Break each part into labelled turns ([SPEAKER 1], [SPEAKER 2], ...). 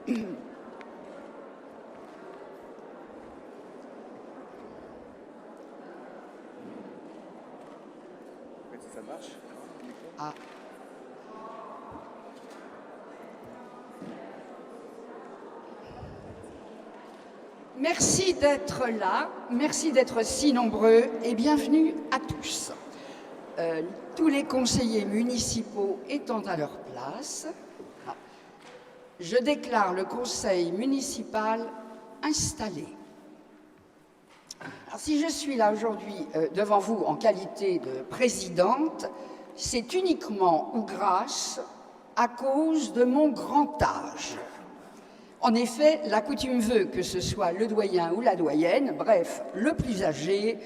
[SPEAKER 1] Ça marche.
[SPEAKER 2] Ah. Merci d'être là, merci d'être si nombreux et bienvenue à tous. Tous les conseillers municipaux étant à leur place, je déclare le conseil municipal installé. Alors, si je suis là aujourd'hui devant vous en qualité de présidente, c'est uniquement ou grâce à cause de mon grand âge. En effet, la coutume veut que ce soit le doyen ou la doyenne, bref, le plus âgé.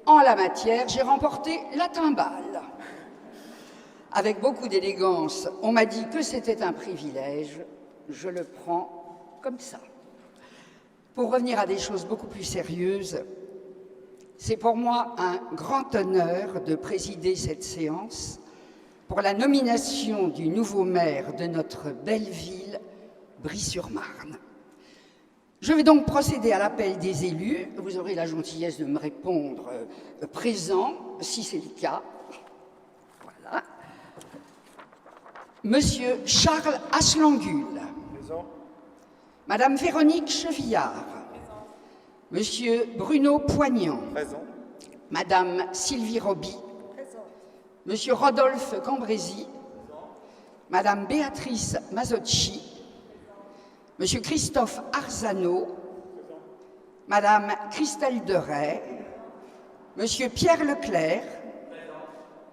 [SPEAKER 2] En la matière, j'ai remporté la timbale. Avec beaucoup d'élégance, on m'a dit que c'était un privilège. Je le prends comme ça. Pour revenir à des choses beaucoup plus sérieuses, c'est pour moi un grand honneur de présider cette séance pour la nomination du nouveau maire de notre belle ville, Brie-sur-Marne. Je vais donc procéder à l'appel des élus. Vous aurez la gentillesse de me répondre présent, si c'est le cas. Voilà. Monsieur Charles Asselangul.
[SPEAKER 1] Présent.
[SPEAKER 2] Madame Véronique Chevillard.
[SPEAKER 3] Présent.
[SPEAKER 2] Monsieur Bruno Poignant.
[SPEAKER 1] Présent.
[SPEAKER 2] Madame Sylvie Roby.
[SPEAKER 3] Présent.
[SPEAKER 2] Monsieur Rodolphe Cambrésis. Madame Béatrice Mazzocchi. Monsieur Christophe Arzano. Madame Christelle Deray. Monsieur Pierre Leclerc.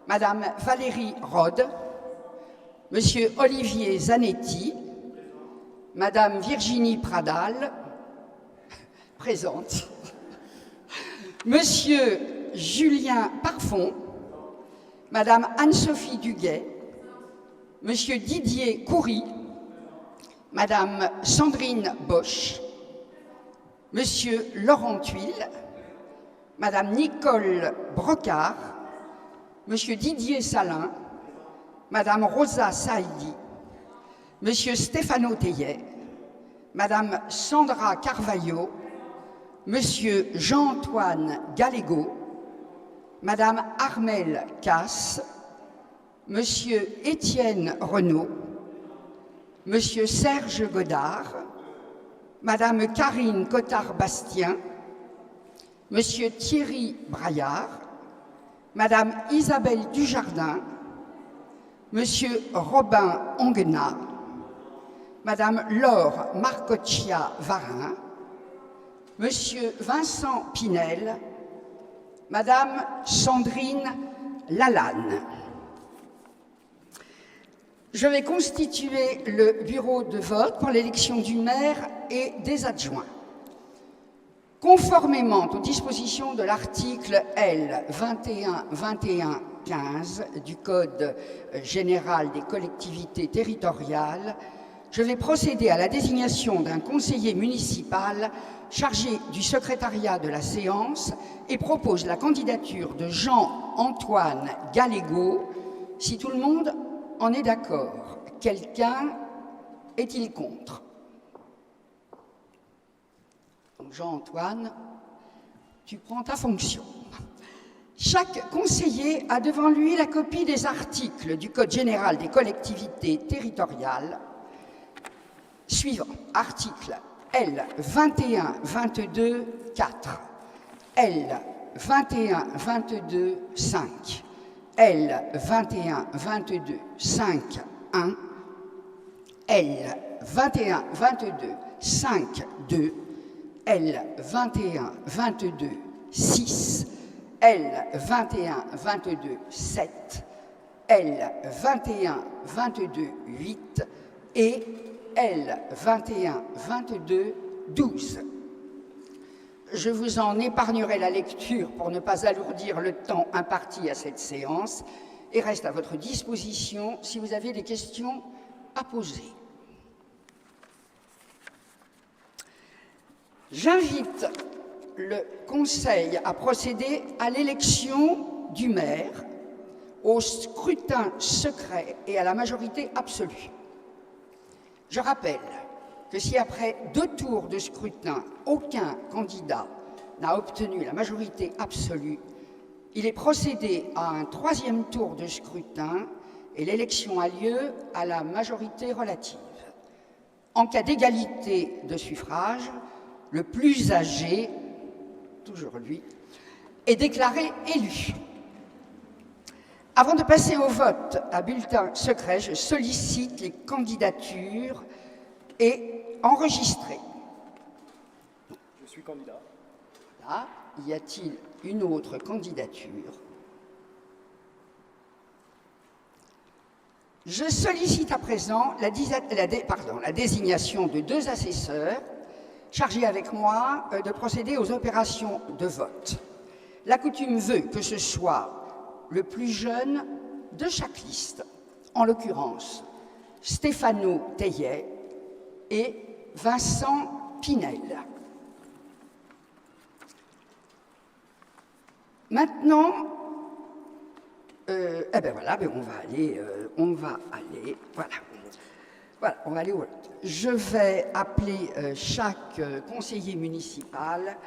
[SPEAKER 2] Madame Valérie Rode. Monsieur Olivier Zanetti. Madame Virginie Pradal, présente. Monsieur Julien Parfon. Madame Anne-Sophie Duguet. Monsieur Didier Coury. Madame Sandrine Bosch. Monsieur Laurent Tuile. Madame Nicole Brocard. Monsieur Didier Salin. Madame Rosa Saïdi. Monsieur Stéphano Théiet, Madame Sandra Carvalho, Monsieur Jean-Antoine Gallego, Madame Armelle Casse, Monsieur Étienne Renaud, Monsieur Serge Godard, Madame Karine Cotard-Bastien, Monsieur Thierry Braillard, Madame Isabelle Dujardin, Monsieur Robin Onguenat, Madame Laure Marcoccia-Varin, Monsieur Vincent Pinel, Madame Sandrine Lalanne. Je vais constituer le bureau de vote pour l'élection du maire et des adjoints. Conformément aux dispositions de l'article L. 21-21-15 du Code général des collectivités territoriales, je vais procéder à la désignation d'un conseiller municipal chargé du secrétariat de la séance et propose la candidature de Jean-Antoine Gallego, si tout le monde en est d'accord. Quelqu'un est-il contre? Jean-Antoine, tu prends ta fonction. Chaque conseiller a devant lui la copie des articles du Code général des collectivités territoriales suivant. Article L. 21-22-4, L. 21-22-5, L. 21-22-5-1, L. 21-22-5-2, L. 21-22-6, L. 21-22-7, L. 21-22-8 et L. 21-22-12. Je vous en épargnerai la lecture pour ne pas alourdir le temps imparti à cette séance et reste à votre disposition si vous avez des questions à poser. J'invite le Conseil à procéder à l'élection du maire, au scrutin secret et à la majorité absolue. Je rappelle que si après 2 tours de scrutin, aucun candidat n'a obtenu la majorité absolue, il est procédé à un 3e tour de scrutin et l'élection a lieu à la majorité relative. En cas d'égalité de suffrage, le plus âgé, toujours lui, est déclaré élu. Avant de passer au vote à bulletin secret, je sollicite les candidatures et enregistrées.
[SPEAKER 1] Je suis candidat.
[SPEAKER 2] Là, y a-t-il une autre candidature? Je sollicite à présent la désignation de 2 assesseurs chargés avec moi de procéder aux opérations de vote. La coutume veut que ce soit le plus jeune de chaque liste, en l'occurrence Stéphano Teillet et Vincent Pinel. Maintenant, on va aller au vote. Je vais appeler chaque conseiller municipal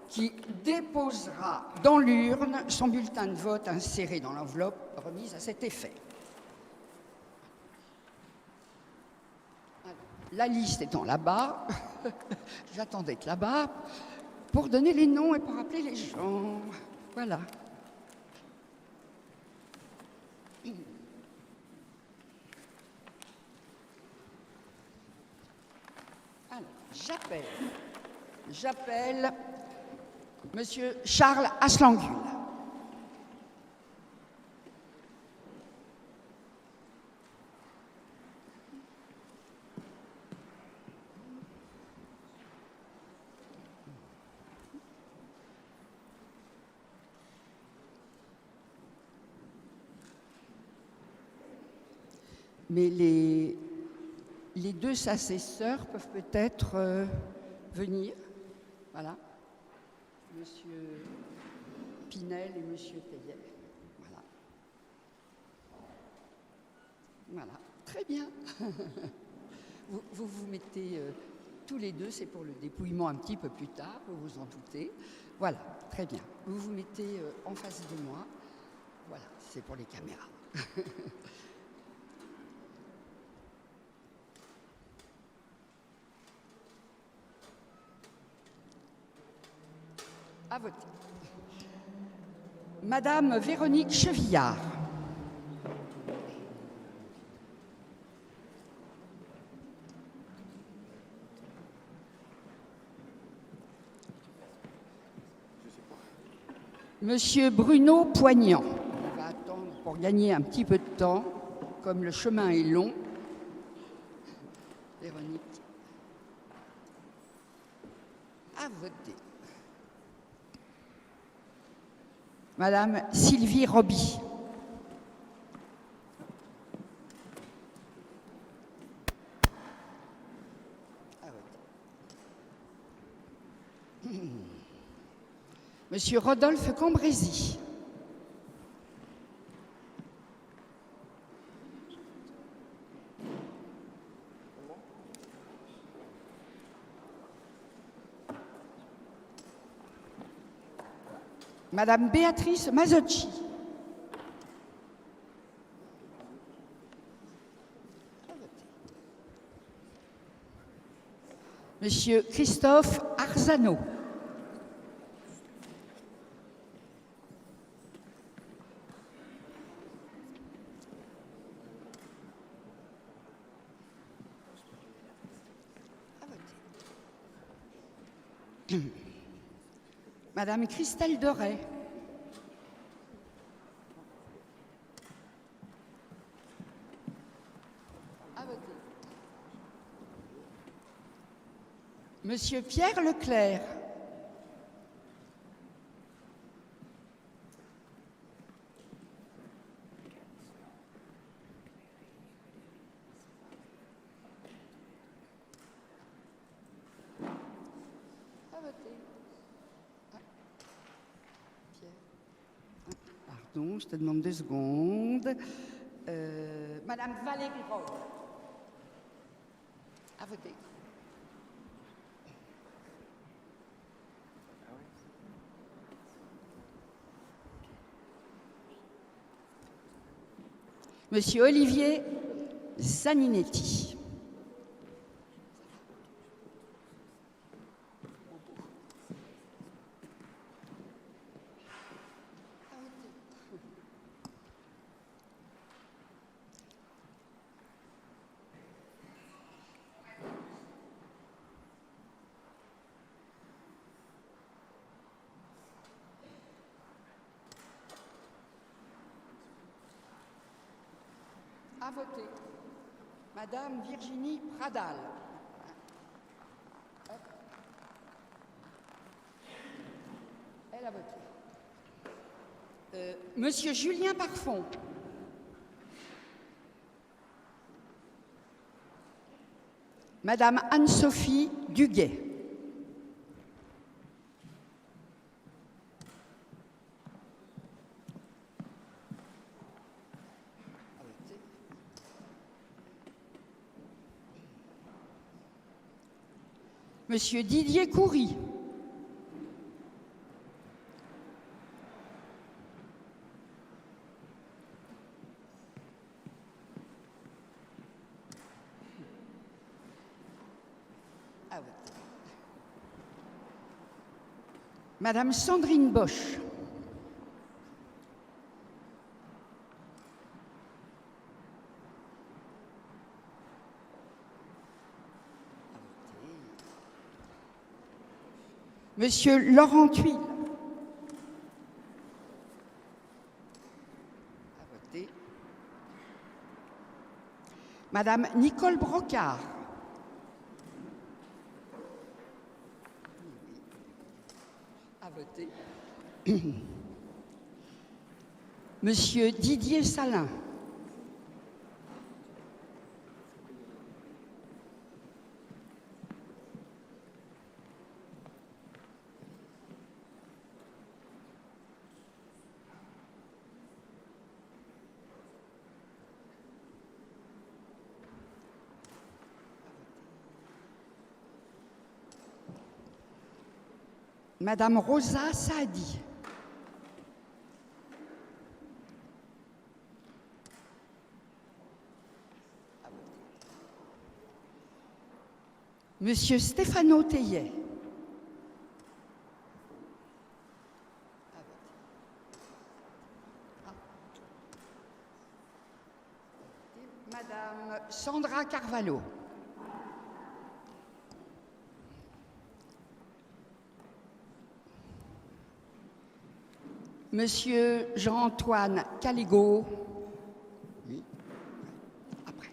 [SPEAKER 2] qui déposera dans l'urne son bulletin de vote inséré dans l'enveloppe remise à cet effet. La liste étant là-bas, j'attends d'être là-bas pour donner les noms et pour appeler les gens. Voilà. Alors, j'appelle Monsieur Charles Aslanguel. Mais les 2 assesseurs peuvent peut-être venir. Voilà. Monsieur Pinel et Monsieur Teillet. Voilà. Voilà. Très bien. Vous mettez tous les 2, c'est pour le dépouillement un petit peu plus tard, vous vous en doutez. Voilà, très bien. Vous vous mettez en face de moi. Voilà, c'est pour les caméras. À voter. Madame Véronique Chevillard. Monsieur Bruno Poignant. On va attendre pour gagner un petit peu de temps, comme le chemin est long. Véronique. À voter. Madame Sylvie Roby. Monsieur Rodolphe Combrézy. Madame Béatrice Mazzocchi. Monsieur Christophe Arzano. Madame Christelle Doré. À voter. Monsieur Pierre Leclerc. À voter. Pardon, je te demande 2 secondes. Madame Valérie Rode. À voter. Monsieur Olivier Zaninetti. À voter. Madame Virginie Pradal. Elle a voté. Monsieur Julien Parfon. Madame Anne-Sophie Duguet. Monsieur Didier Coury. Madame Sandrine Bosch. Monsieur Laurent Thuil. À voter. Madame Nicole Brocard. À voter. Monsieur Didier Salin. Madame Rosa Saadi. Monsieur Stéphano Teillet. Madame Sandra Carvalho. Monsieur Jean-Antoine Caligo. Oui. Après.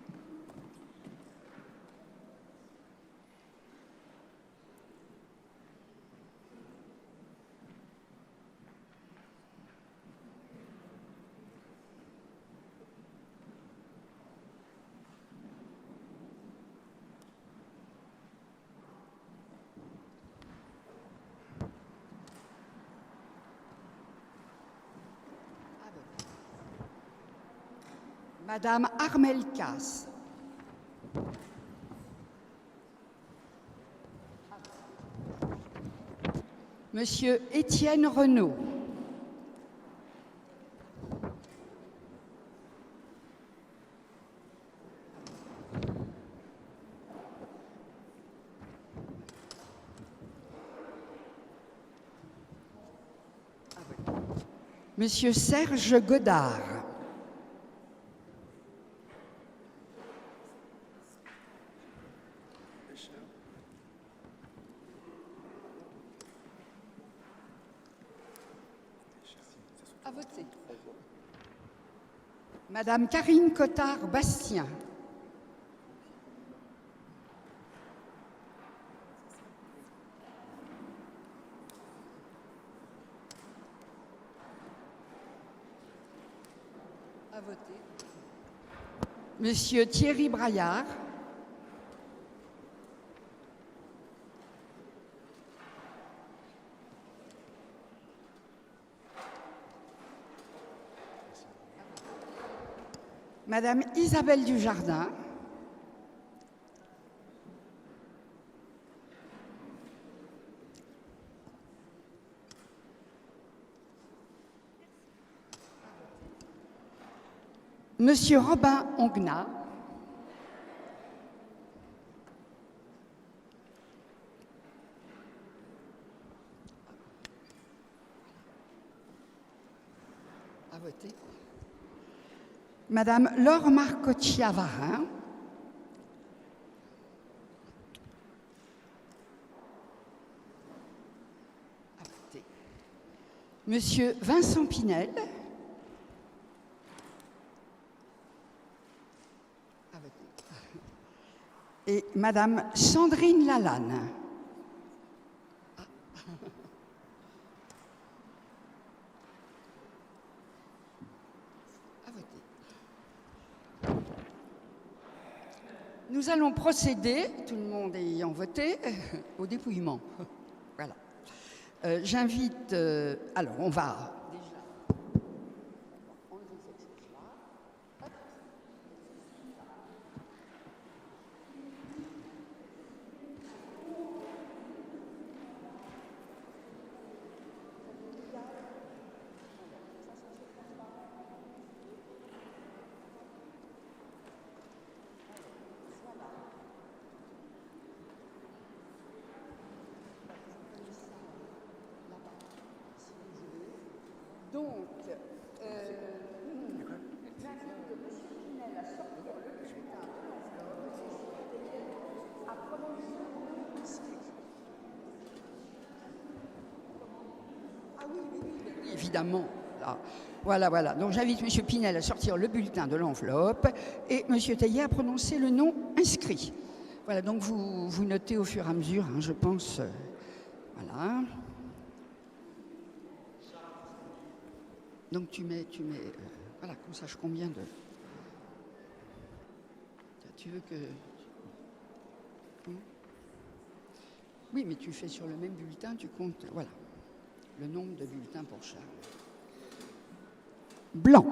[SPEAKER 2] Madame Armelle Casse. Monsieur Étienne Renaud. Monsieur Serge Godard. À voter. Madame Karine Cotard-Bastien. À voter. Monsieur Thierry Braillard. Madame Isabelle Dujardin. Monsieur Robin Ongnat, à voter. Madame Laure Marcotti-Avarin, à voter. Monsieur Vincent Pinel, à voter. Et Madame Sandrine Lalanne. Nous allons procéder, tout le monde ayant voté, au dépouillement. Voilà. J'invite... alors, on va déjà enlever cette chose-là. Donc, j'invite M. Pinel à sortir le bulletin de l'enveloppe, à prononcer. Ah oui, évidemment. Là. Voilà. Donc, j'invite M. Pinel à sortir le bulletin de l'enveloppe et M. Taillet à prononcer le nom inscrit. Voilà, donc vous notez au fur et à mesure, hein, je pense. Voilà. Donc tu mets voilà, qu'on sache combien de... Tu veux que... Oui, mais tu fais sur le même bulletin, tu comptes, voilà, le nombre de bulletins pour Charles. Blanc.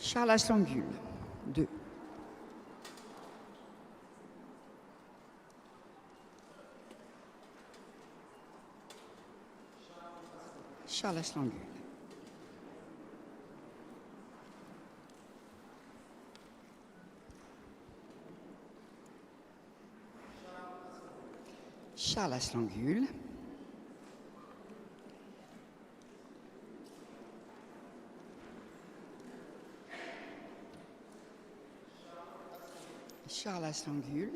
[SPEAKER 2] Charles Aslangul, 2. Charles Aslangul. Charles Aslangul. Charles Aslangul.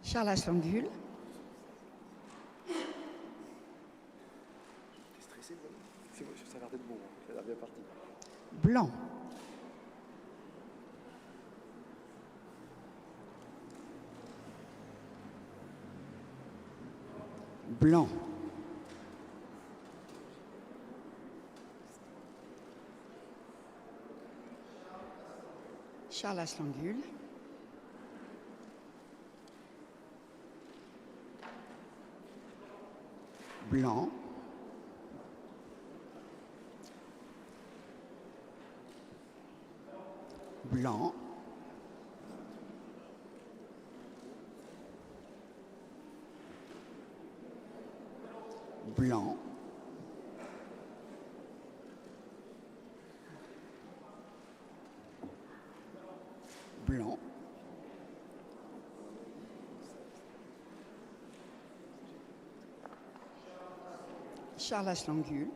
[SPEAKER 2] Charles Aslangul.
[SPEAKER 1] T'es stressé, c'est bon, ça a l'air d'être bon, ça a l'air bien parti.
[SPEAKER 2] Blanc. Blanc. Charles Aslangul. Blanc. Blanc. Blanc. Blanc. Charles Aslangul.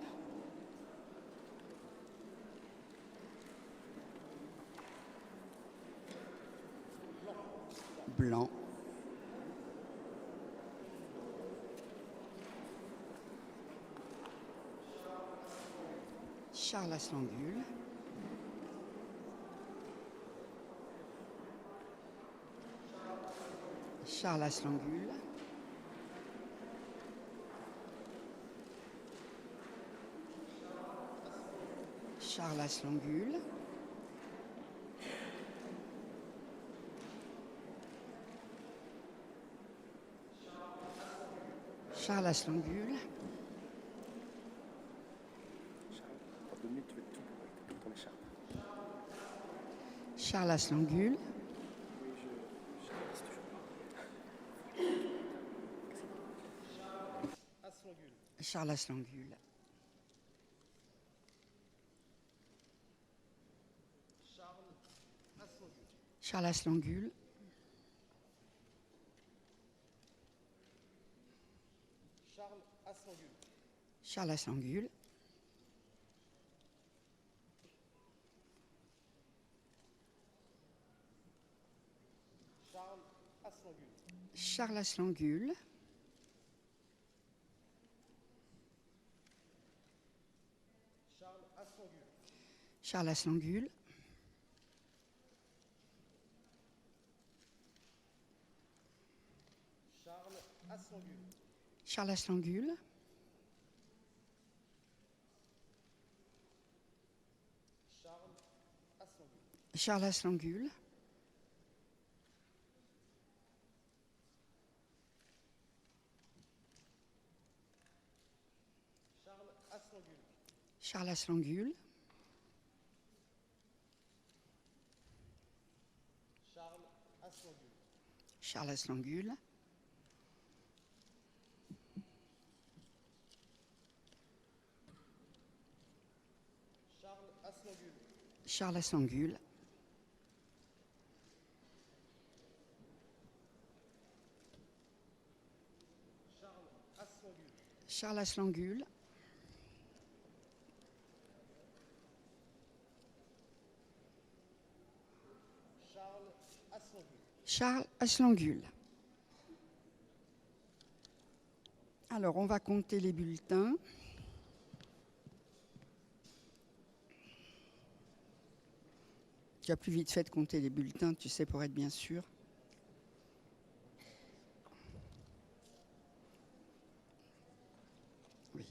[SPEAKER 2] Blanc. Charles Aslangul. Charles Aslangul. Charles Aslangul. Charles Aslangul.
[SPEAKER 1] Charles, dans 2 minutes, tu veux tout pour ton écharpe.
[SPEAKER 2] Charles Aslangul. Charles Aslangul. Charles Aslangul. Charles Aslangul. Charles Aslangul. Charles Aslangul. Charles Aslangul. Charles Aslangul. Charles Aslangul. Charles Aslangul. Charles Aslangul. Charles Aslangul. Charles Aslangul. Alors, on va compter les bulletins. Tu as plus vite fait de compter les bulletins, tu sais, pour être bien sûr. Oui.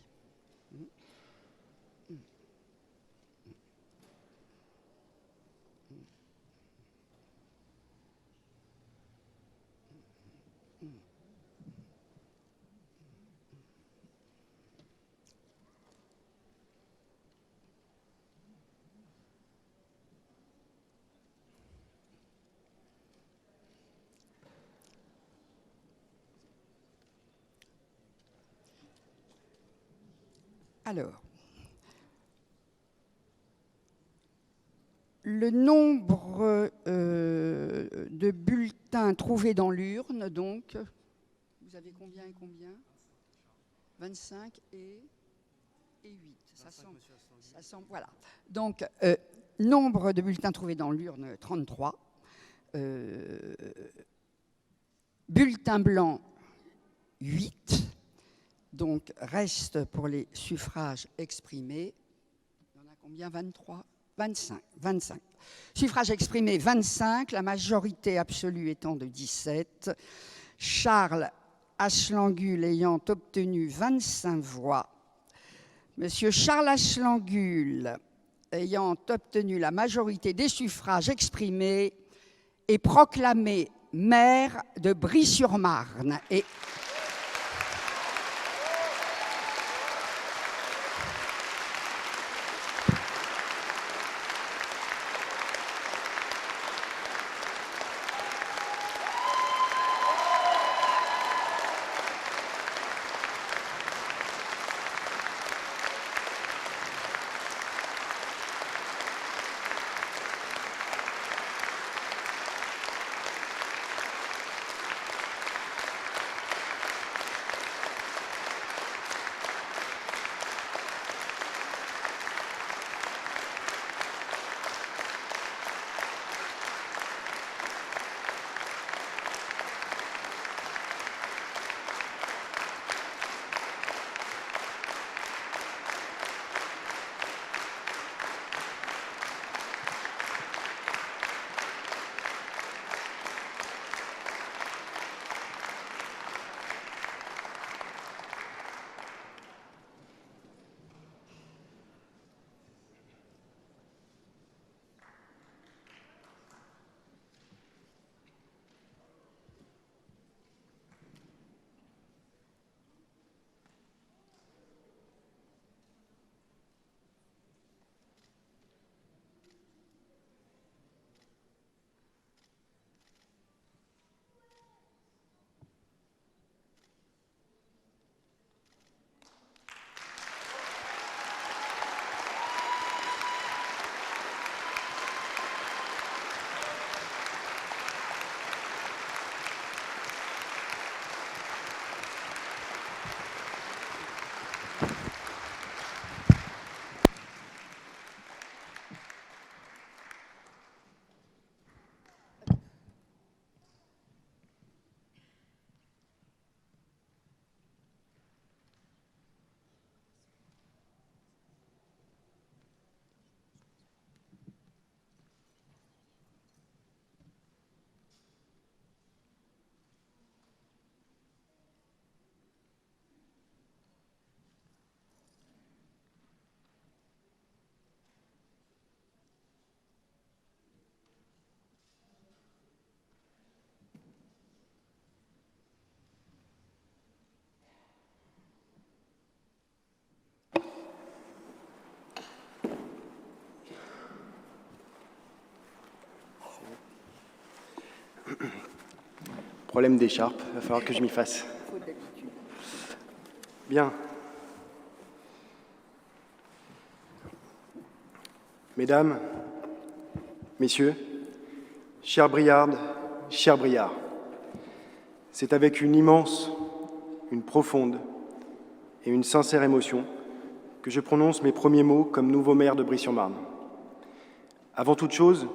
[SPEAKER 2] Alors, le nombre de bulletins trouvés dans l'urne, donc, vous avez combien et combien? 25 et 8. Ça semble, voilà. Donc, nombre de bulletins trouvés dans l'urne, 33. Bulletins blancs, 8. Donc, reste pour les suffrages exprimés. Il y en a combien? 23? 25. Suffrages exprimés, 25. La majorité absolue étant de 17. Charles Aslangul ayant obtenu 25 voix. Monsieur Charles Aslangul ayant obtenu la majorité des suffrages exprimés est proclamé maire de Bry-sur-Marne. Et
[SPEAKER 1] problème d'écharpe, il va falloir que je m'y fasse. Bien. Mesdames, Messieurs, chère Briarde, chers Briards, c'est avec une immense, une profonde et une sincère émotion que je prononce mes premiers mots comme nouveau maire de Brie-sur-Marne. Avant toute chose,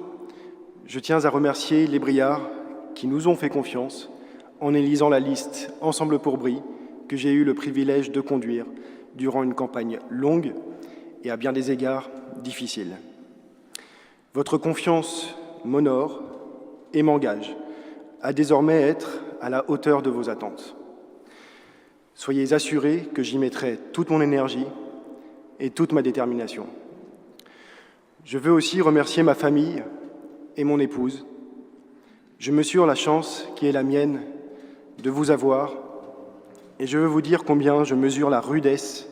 [SPEAKER 1] je tiens à remercier les Briards qui nous ont fait confiance en élisant la liste Ensemble pour Brie que j'ai eu le privilège de conduire durant une campagne longue et à bien des égards difficile. Votre confiance m'honore et m'engage à désormais être à la hauteur de vos attentes. Soyez assurés que j'y mettrai toute mon énergie et toute ma détermination. Je veux aussi remercier ma famille et mon épouse. Je mesure la chance qui est la mienne de vous avoir et je veux vous dire combien je mesure la rudesse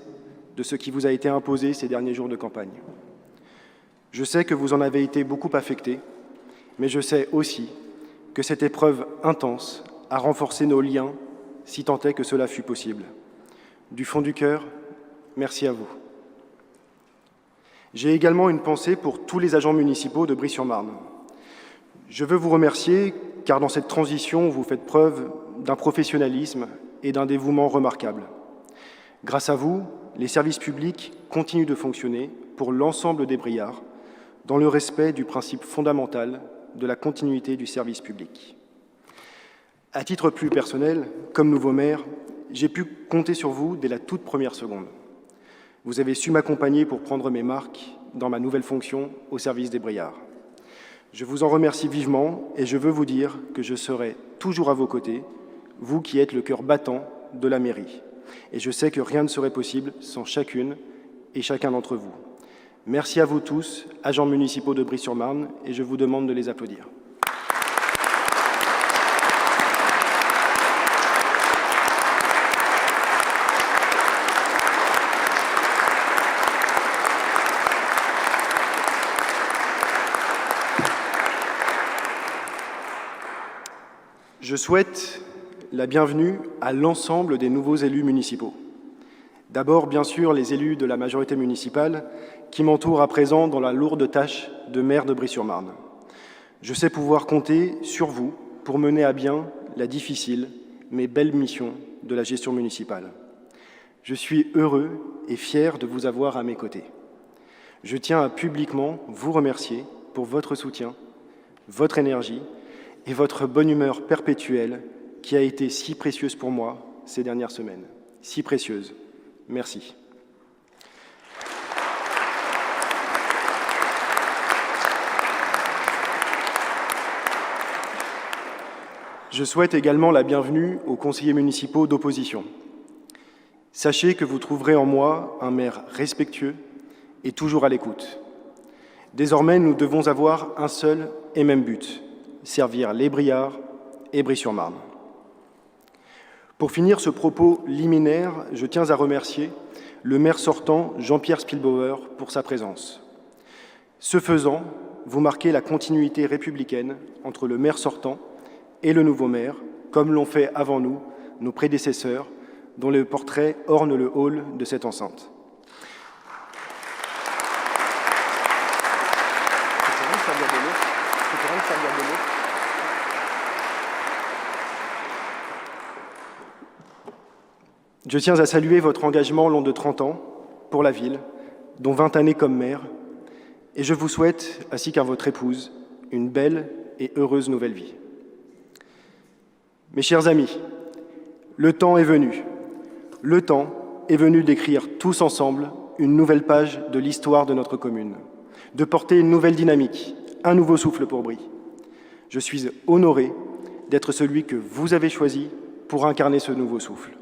[SPEAKER 1] de ce qui vous a été imposé ces derniers jours de campagne. Je sais que vous en avez été beaucoup affectés, mais je sais aussi que cette épreuve intense a renforcé nos liens, si tant est que cela fut possible. Du fond du cœur, merci à vous. J'ai également une pensée pour tous les agents municipaux de Brie-sur-Marne. Je veux vous remercier car dans cette transition, vous faites preuve d'un professionnalisme et d'un dévouement remarquables. Grâce à vous, les services publics continuent de fonctionner pour l'ensemble des Briards, dans le respect du principe fondamental de la continuité du service public. À titre plus personnel, comme nouveau maire, j'ai pu compter sur vous dès la toute première seconde. Vous avez su m'accompagner pour prendre mes marques dans ma nouvelle fonction au service des Briards. Je vous en remercie vivement et je veux vous dire que je serai toujours à vos côtés, vous qui êtes le cœur battant de la mairie. Et je sais que rien ne serait possible sans chacune et chacun d'entre vous. Merci à vous tous, agents municipaux de Brie-sur-Marne, et je vous demande de les applaudir. Je souhaite la bienvenue à l'ensemble des nouveaux élus municipaux. D'abord, bien sûr, les élus de la majorité municipale qui m'entourent à présent dans la lourde tâche de maire de Brie-sur-Marne. Je sais pouvoir compter sur vous pour mener à bien la difficile mais belle mission de la gestion municipale. Je suis heureux et fier de vous avoir à mes côtés. Je tiens à publiquement vous remercier pour votre soutien, votre énergie et votre bonne humeur perpétuelle qui a été si précieuse pour moi ces dernières semaines. Si précieuse. Merci. Je souhaite également la bienvenue aux conseillers municipaux d'opposition. Sachez que vous trouverez en moi un maire respectueux et toujours à l'écoute. Désormais, nous devons avoir un seul et même but, servir les Briards et Brie-sur-Marne. Pour finir ce propos liminaire, je tiens à remercier le maire sortant Jean-Pierre Spielbauer pour sa présence. Ce faisant, vous marquez la continuité républicaine entre le maire sortant et le nouveau maire, comme l'ont fait avant nous nos prédécesseurs, dont les portraits ornent le hall de cette enceinte. Je tiens à saluer votre engagement long de 30 ans pour la ville, dont 20 années comme maire, et je vous souhaite, ainsi qu'à votre épouse, une belle et heureuse nouvelle vie. Mes chers amis, le temps est venu. Le temps est venu d'écrire tous ensemble une nouvelle page de l'histoire de notre commune, de porter une nouvelle dynamique, un nouveau souffle pour Brie. Je suis honoré d'être celui que vous avez choisi pour incarner ce nouveau souffle.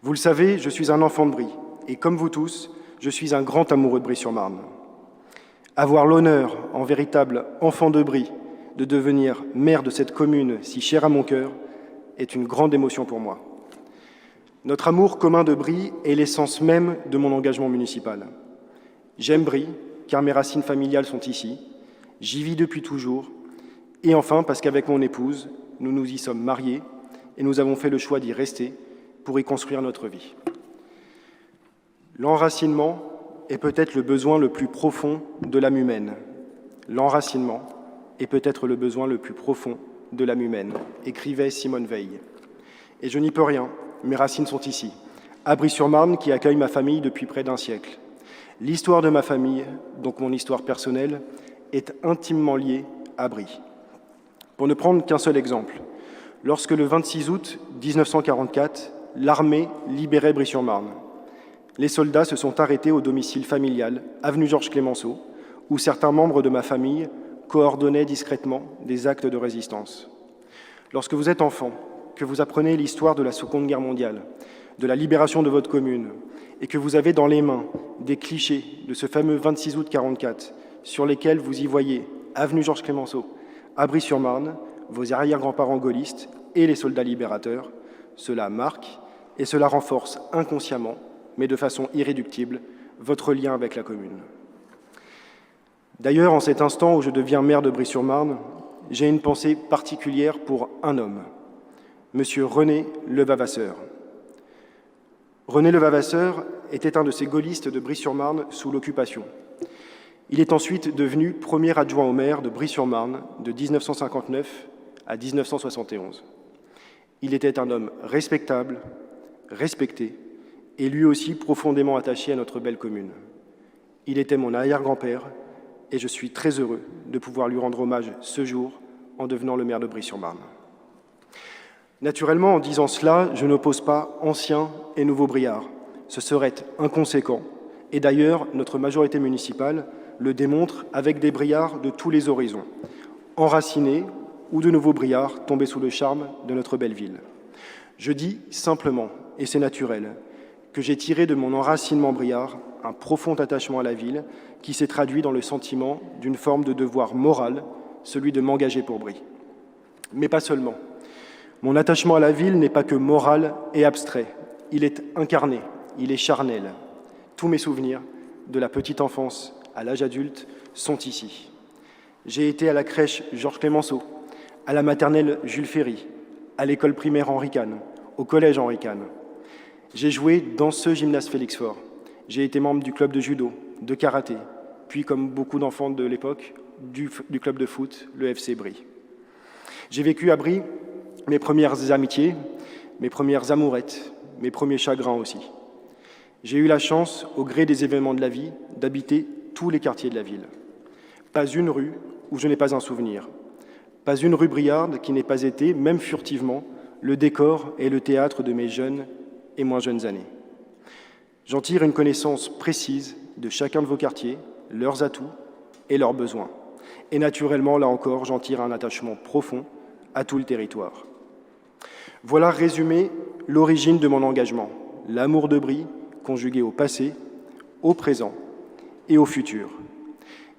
[SPEAKER 1] Vous le savez, je suis un enfant de Brie, et comme vous tous, je suis un grand amoureux de Brie-sur-Marne. Avoir l'honneur, en véritable enfant de Brie, de devenir maire de cette commune si chère à mon cœur, est une grande émotion pour moi. Notre amour commun de Brie est l'essence même de mon engagement municipal. J'aime Brie, car mes racines familiales sont ici, j'y vis depuis toujours, Et enfin, parce qu'avec mon épouse, nous nous y sommes mariés et nous avons fait le choix d'y rester pour y construire notre vie. L'enracinement est peut-être le besoin le plus profond de l'âme humaine. L'enracinement est peut-être le besoin le plus profond de l'âme humaine, écrivait Simone Veil. Et je n'y peux rien, mes racines sont ici, à Brie-sur-Marne, qui accueille ma famille depuis près d'un siècle. L'histoire de ma famille, donc mon histoire personnelle, est intimement liée à Brie. Pour ne prendre qu'un seul exemple, lorsque le 26 août 1944, l'armée libérait Brie-sur-Marne, les soldats se sont arrêtés au domicile familial, avenue Georges Clemenceau, où certains membres de ma famille coordonnaient discrètement des actes de résistance. Lorsque vous êtes enfant, que vous apprenez l'histoire de la Seconde Guerre mondiale, de la libération de votre commune, et que vous avez dans les mains des clichés de ce fameux 26 août 1944, sur lesquels vous y voyez avenue Georges Clemenceau, à Brie-sur-Marne, vos arrière-grands-parents gaullistes et les soldats libérateurs, cela marque et cela renforce inconsciemment, mais de façon irréductible, votre lien avec la commune. D'ailleurs, en cet instant où je deviens maire de Brie-sur-Marne, j'ai une pensée particulière pour un homme, Monsieur René Levavasseur. René Levavasseur était un de ces gaullistes de Brie-sur-Marne sous l'occupation. Il est ensuite devenu premier adjoint au maire de Brie-sur-Marne de 1959 à 1971. Il était un homme respectable, respecté, et lui aussi profondément attaché à notre belle commune. Il était mon arrière-grand-père, et je suis très heureux de pouvoir lui rendre hommage ce jour en devenant le maire de Brie-sur-Marne. Naturellement, en disant cela, je n'oppose pas anciens et nouveaux briards. Ce serait inconséquent, et d'ailleurs, notre majorité municipale le démontre avec des briards de tous les horizons, enracinés ou de nouveaux briards tombés sous le charme de notre belle ville. Je dis simplement, et c'est naturel, que j'ai tiré de mon enracinement briard un profond attachement à la ville qui s'est traduit dans le sentiment d'une forme de devoir moral, celui de m'engager pour Brie. Mais pas seulement. Mon attachement à la ville n'est pas que moral et abstrait. Il est incarné, il est charnel. Tous mes souvenirs, de la petite enfance à l'âge adulte, sont ici. J'ai été à la crèche Georges Clemenceau, à la maternelle Jules Ferry, à l'école primaire Henri Cahn, au collège Henri Cahn. J'ai joué dans ce gymnase Félix Faure. J'ai été membre du club de judo, de karaté, puis, comme beaucoup d'enfants de l'époque, du club de foot, le FC Brie. J'ai vécu à Brie mes premières amitiés, mes premières amourettes, mes premiers chagrins aussi. J'ai eu la chance, au gré des événements de la vie, d'habiter tous les quartiers de la ville. Pas une rue où je n'ai pas un souvenir. Pas une rue briarde qui n'ait pas été, même furtivement, le décor et le théâtre de mes jeunes et moins jeunes années. J'en tire une connaissance précise de chacun de vos quartiers, leurs atouts et leurs besoins. Et naturellement, là encore, j'en tire un attachement profond à tout le territoire. Voilà résumé l'origine de mon engagement, l'amour de Brie conjugué au passé, au présent et au futur.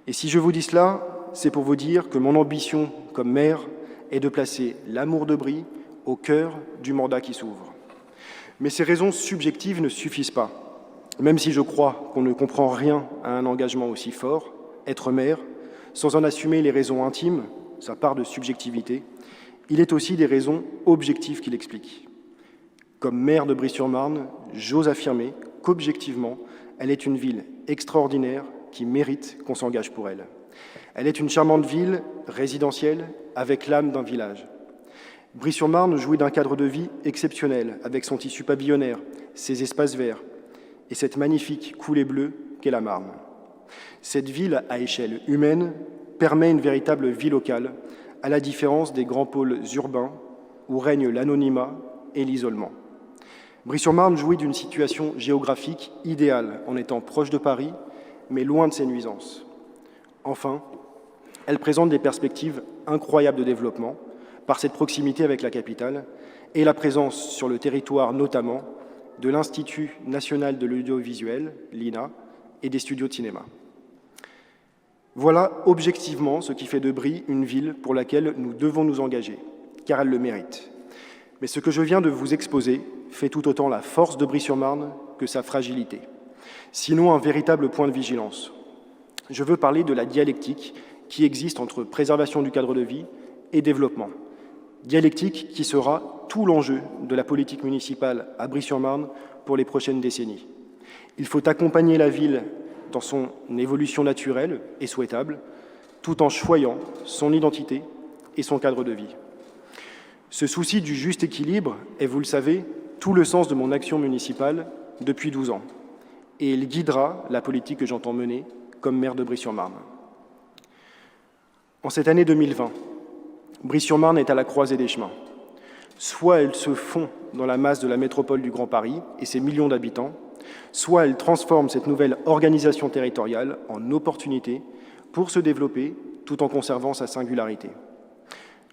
[SPEAKER 1] Et si je vous dis cela, c'est pour vous dire que mon ambition comme maire est de placer l'amour de Brie au cœur du mandat qui s'ouvre. Mais ces raisons subjectives ne suffisent pas. Même si je crois qu'on ne comprend rien à un engagement aussi fort, être maire, sans en assumer les raisons intimes, sa part de subjectivité, il est aussi des raisons objectives qui l'expliquent. Comme maire de Brie-sur-Marne, j'ose affirmer qu'objectivement, elle est une ville extraordinaire qui mérite qu'on s'engage pour elle. Elle est une charmante ville résidentielle avec l'âme d'un village. Brie-sur-Marne jouit d'un cadre de vie exceptionnel avec son tissu pavillonnaire, ses espaces verts et cette magnifique coulée bleue qu'est la Marne. Cette ville à échelle humaine permet une véritable vie locale, à la différence des grands pôles urbains où règne l'anonymat et l'isolement. Brie-sur-Marne jouit d'une situation géographique idéale en étant proche de Paris, mais loin de ses nuisances. Enfin, elle présente des perspectives incroyables de développement par cette proximité avec la capitale et la présence sur le territoire notamment de l'Institut national de l'audiovisuel, l'INA, et des studios de cinéma. Voilà objectivement ce qui fait de Brie une ville pour laquelle nous devons nous engager, car elle le mérite. Mais ce que je viens de vous exposer fait tout autant la force de Brie-sur-Marne que sa fragilité, sinon un véritable point de vigilance. Je veux parler de la dialectique qui existe entre préservation du cadre de vie et développement. Dialectique qui sera tout l'enjeu de la politique municipale à Brie-sur-Marne pour les prochaines décennies. Il faut accompagner la ville dans son évolution naturelle et souhaitable, tout en choyant son identité et son cadre de vie. Ce souci du juste équilibre est, vous le savez, tout le sens de mon action municipale depuis 12 ans, et il guidera la politique que j'entends mener comme maire de Brie-sur-Marne. En cette année 2020, Brie-sur-Marne est à la croisée des chemins. Soit elle se fond dans la masse de la métropole du Grand Paris et ses millions d'habitants, soit elle transforme cette nouvelle organisation territoriale en opportunité pour se développer tout en conservant sa singularité.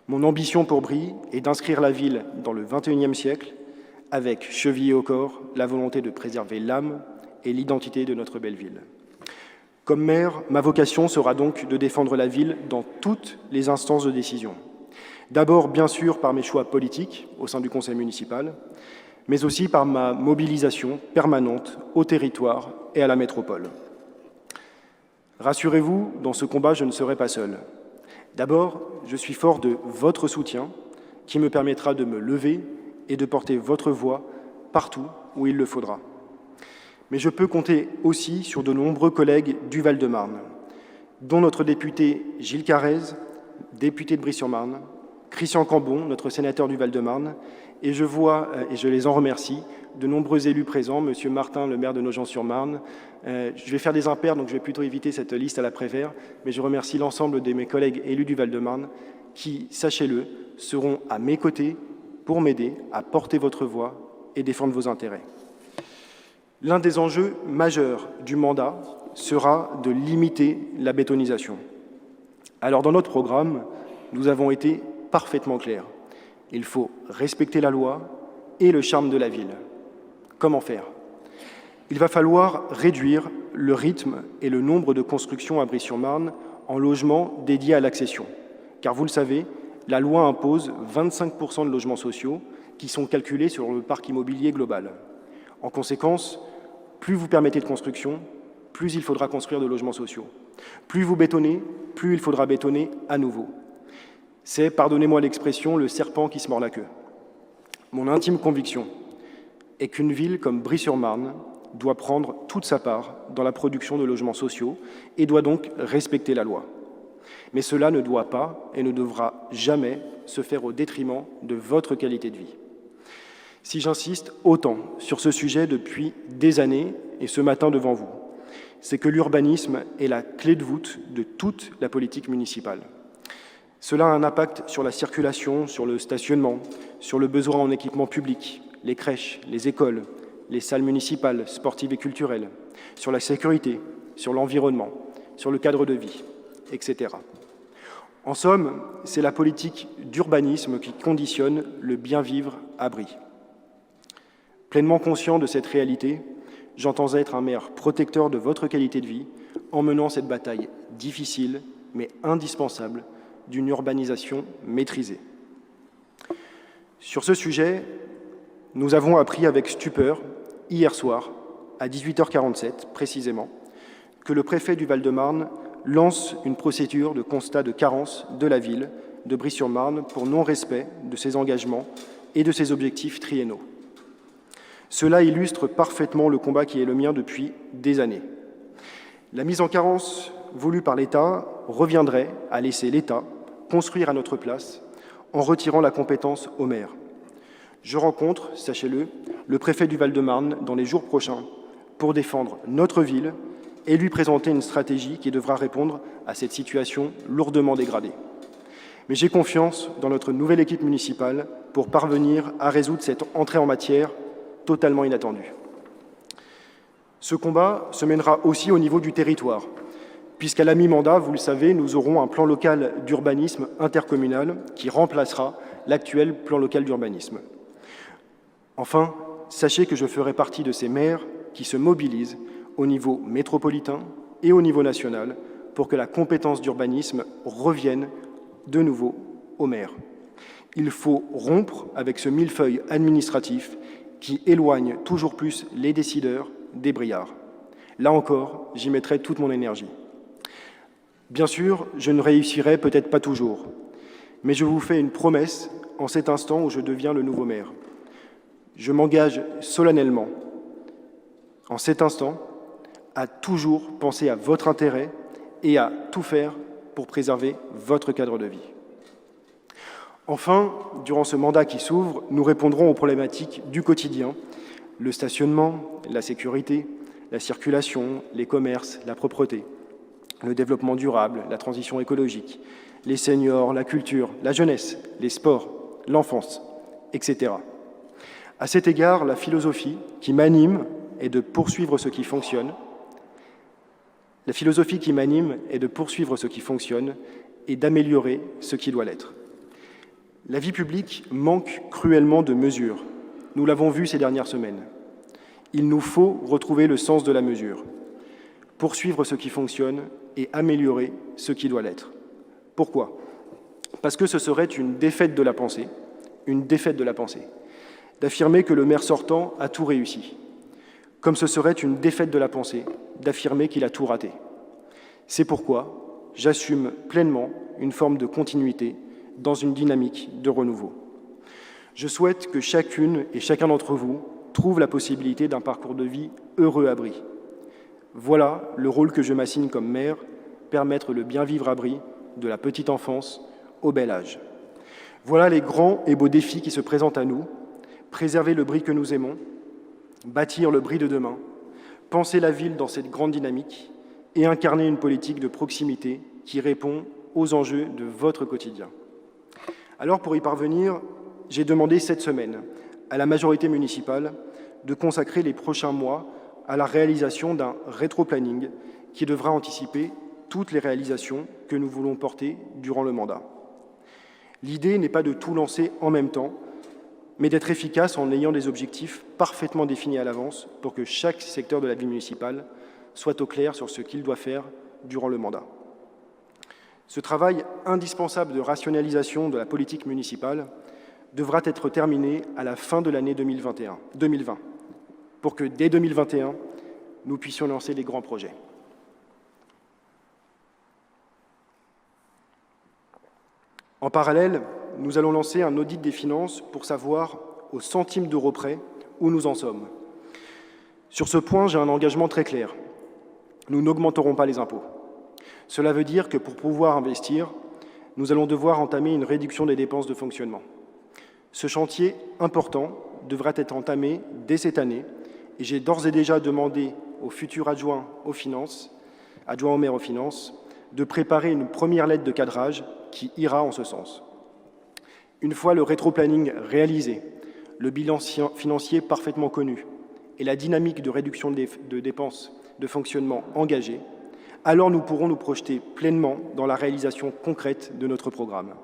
[SPEAKER 1] Mon ambition pour Brie est d'inscrire la ville dans le XXIe siècle avec, chevillée au corps, la volonté de préserver l'âme et l'identité de notre belle ville. Comme maire, ma vocation sera donc de défendre la ville dans toutes les instances de décision. D'abord, bien sûr, par mes choix politiques au sein du conseil municipal, mais aussi par ma mobilisation permanente au territoire et à la métropole. Rassurez-vous, dans ce combat, je ne serai pas seul. D'abord, je suis fort de votre soutien qui me permettra de me lever et de porter votre voix partout où il le faudra. Mais je peux compter aussi sur de nombreux collègues du Val-de-Marne, dont notre député Gilles Carrez, député de Brie-sur-Marne, Christian Cambon, notre sénateur du Val-de-Marne, et je vois, et je les en remercie, de nombreux élus présents, Monsieur Martin, le maire de Nogent-sur-Marne. Je vais faire des impairs, donc je vais plutôt éviter cette liste à la Prévert, mais je remercie l'ensemble de mes collègues élus du Val-de-Marne qui, sachez-le, seront à mes côtés pour m'aider à porter votre voix et défendre vos intérêts. L'un des enjeux majeurs du mandat sera de limiter la bétonisation. Alors, dans notre programme, nous avons été parfaitement clairs. Il faut respecter la loi et le charme de la ville. Comment faire ? Il va falloir réduire le rythme et le nombre de constructions à Brie-sur-Marne en logements dédiés à l'accession. Car vous le savez, la loi impose 25% de logements sociaux qui sont calculés sur le parc immobilier global. En conséquence, plus vous permettez de construction, plus il faudra construire de logements sociaux. Plus vous bétonnez, plus il faudra bétonner à nouveau. C'est, pardonnez-moi l'expression, le serpent qui se mord la queue. Mon intime conviction est qu'une ville comme Brie-sur-Marne doit prendre toute sa part dans la production de logements sociaux et doit donc respecter la loi. Mais cela ne doit pas et ne devra jamais se faire au détriment de votre qualité de vie. Si j'insiste autant sur ce sujet depuis des années et ce matin devant vous, c'est que l'urbanisme est la clé de voûte de toute la politique municipale. Cela a un impact sur la circulation, sur le stationnement, sur le besoin en équipement public, les crèches, les écoles, les salles municipales, sportives et culturelles, sur la sécurité, sur l'environnement, sur le cadre de vie, etc. En somme, c'est la politique d'urbanisme qui conditionne le bien vivre à Brie. Pleinement conscient de cette réalité, j'entends être un maire protecteur de votre qualité de vie en menant cette bataille difficile mais indispensable d'une urbanisation maîtrisée. Sur ce sujet, nous avons appris avec stupeur, hier soir, à 18h47 précisément, que le préfet du Val-de-Marne lance une procédure de constat de carence de la ville de Brie-sur-Marne pour non-respect de ses engagements et de ses objectifs triennaux. Cela illustre parfaitement le combat qui est le mien depuis des années. La mise en carence voulue par l'État reviendrait à laisser l'État construire à notre place en retirant la compétence au maire. Je rencontre, sachez-le, le préfet du Val-de-Marne dans les jours prochains pour défendre notre ville et lui présenter une stratégie qui devra répondre à cette situation lourdement dégradée. Mais j'ai confiance dans notre nouvelle équipe municipale pour parvenir à résoudre cette entrée en matière totalement inattendue. Ce combat se mènera aussi au niveau du territoire, puisqu'à la mi-mandat, vous le savez, nous aurons un plan local d'urbanisme intercommunal qui remplacera l'actuel plan local d'urbanisme. Enfin, sachez que je ferai partie de ces maires qui se mobilisent au niveau métropolitain et au niveau national pour que la compétence d'urbanisme revienne de nouveau aux maires. Il faut rompre avec ce millefeuille administratif qui éloigne toujours plus les décideurs des briards. Là encore, j'y mettrai toute mon énergie. Bien sûr, je ne réussirai peut-être pas toujours, Mais je vous fais une promesse en cet instant où je deviens le nouveau maire. Je m'engage solennellement, en cet instant, à toujours penser à votre intérêt et à tout faire pour préserver votre cadre de vie. Enfin, durant ce mandat qui s'ouvre, nous répondrons aux problématiques du quotidien, le stationnement, la sécurité, la circulation, les commerces, la propreté, le développement durable, la transition écologique, les seniors, la culture, la jeunesse, les sports, l'enfance, etc. À cet égard, la philosophie qui m'anime est de poursuivre ce qui fonctionne. La philosophie qui m'anime est de poursuivre ce qui fonctionne et d'améliorer ce qui doit l'être. La vie publique manque cruellement de mesure. Nous l'avons vu ces dernières semaines. Il nous faut retrouver le sens de la mesure, poursuivre ce qui fonctionne et améliorer ce qui doit l'être. Pourquoi ? Parce que ce serait une défaite de la pensée, d'affirmer que le maire sortant a tout réussi, comme ce serait une défaite de la pensée d'affirmer qu'il a tout raté. C'est pourquoi j'assume pleinement une forme de continuité dans une dynamique de renouveau. Je souhaite que chacune et chacun d'entre vous trouve la possibilité d'un parcours de vie heureux à Brie. Voilà le rôle que je m'assigne comme maire, permettre le bien vivre à Brie, de la petite enfance au bel âge. Voilà les grands et beaux défis qui se présentent à nous, préserver le Brie que nous aimons, bâtir le Brie de demain, penser la ville dans cette grande dynamique et incarner une politique de proximité qui répond aux enjeux de votre quotidien. Alors, pour y parvenir, j'ai demandé cette semaine à la majorité municipale de consacrer les prochains mois à la réalisation d'un rétro-planning qui devra anticiper toutes les réalisations que nous voulons porter durant le mandat. L'idée n'est pas de tout lancer en même temps, mais d'être efficace en ayant des objectifs parfaitement définis à l'avance pour que chaque secteur de la vie municipale soit au clair sur ce qu'il doit faire durant le mandat. Ce travail indispensable de rationalisation de la politique municipale devra être terminé à la fin de l'année 2020, pour que dès 2021, nous puissions lancer les grands projets. En parallèle, nous allons lancer un audit des finances pour savoir, au centime d'euro près, où nous en sommes. Sur ce point, j'ai un engagement très clair. Nous n'augmenterons pas les impôts. Cela veut dire que pour pouvoir investir, nous allons devoir entamer une réduction des dépenses de fonctionnement. Ce chantier important devra être entamé dès cette année et j'ai d'ores et déjà demandé au futur adjoint au maire aux finances, de préparer une première lettre de cadrage qui ira en ce sens. Une fois le rétro-planning réalisé, le bilan financier parfaitement connu et la dynamique de réduction de dépenses de fonctionnement engagée, alors nous pourrons nous projeter pleinement dans la réalisation concrète de notre programme.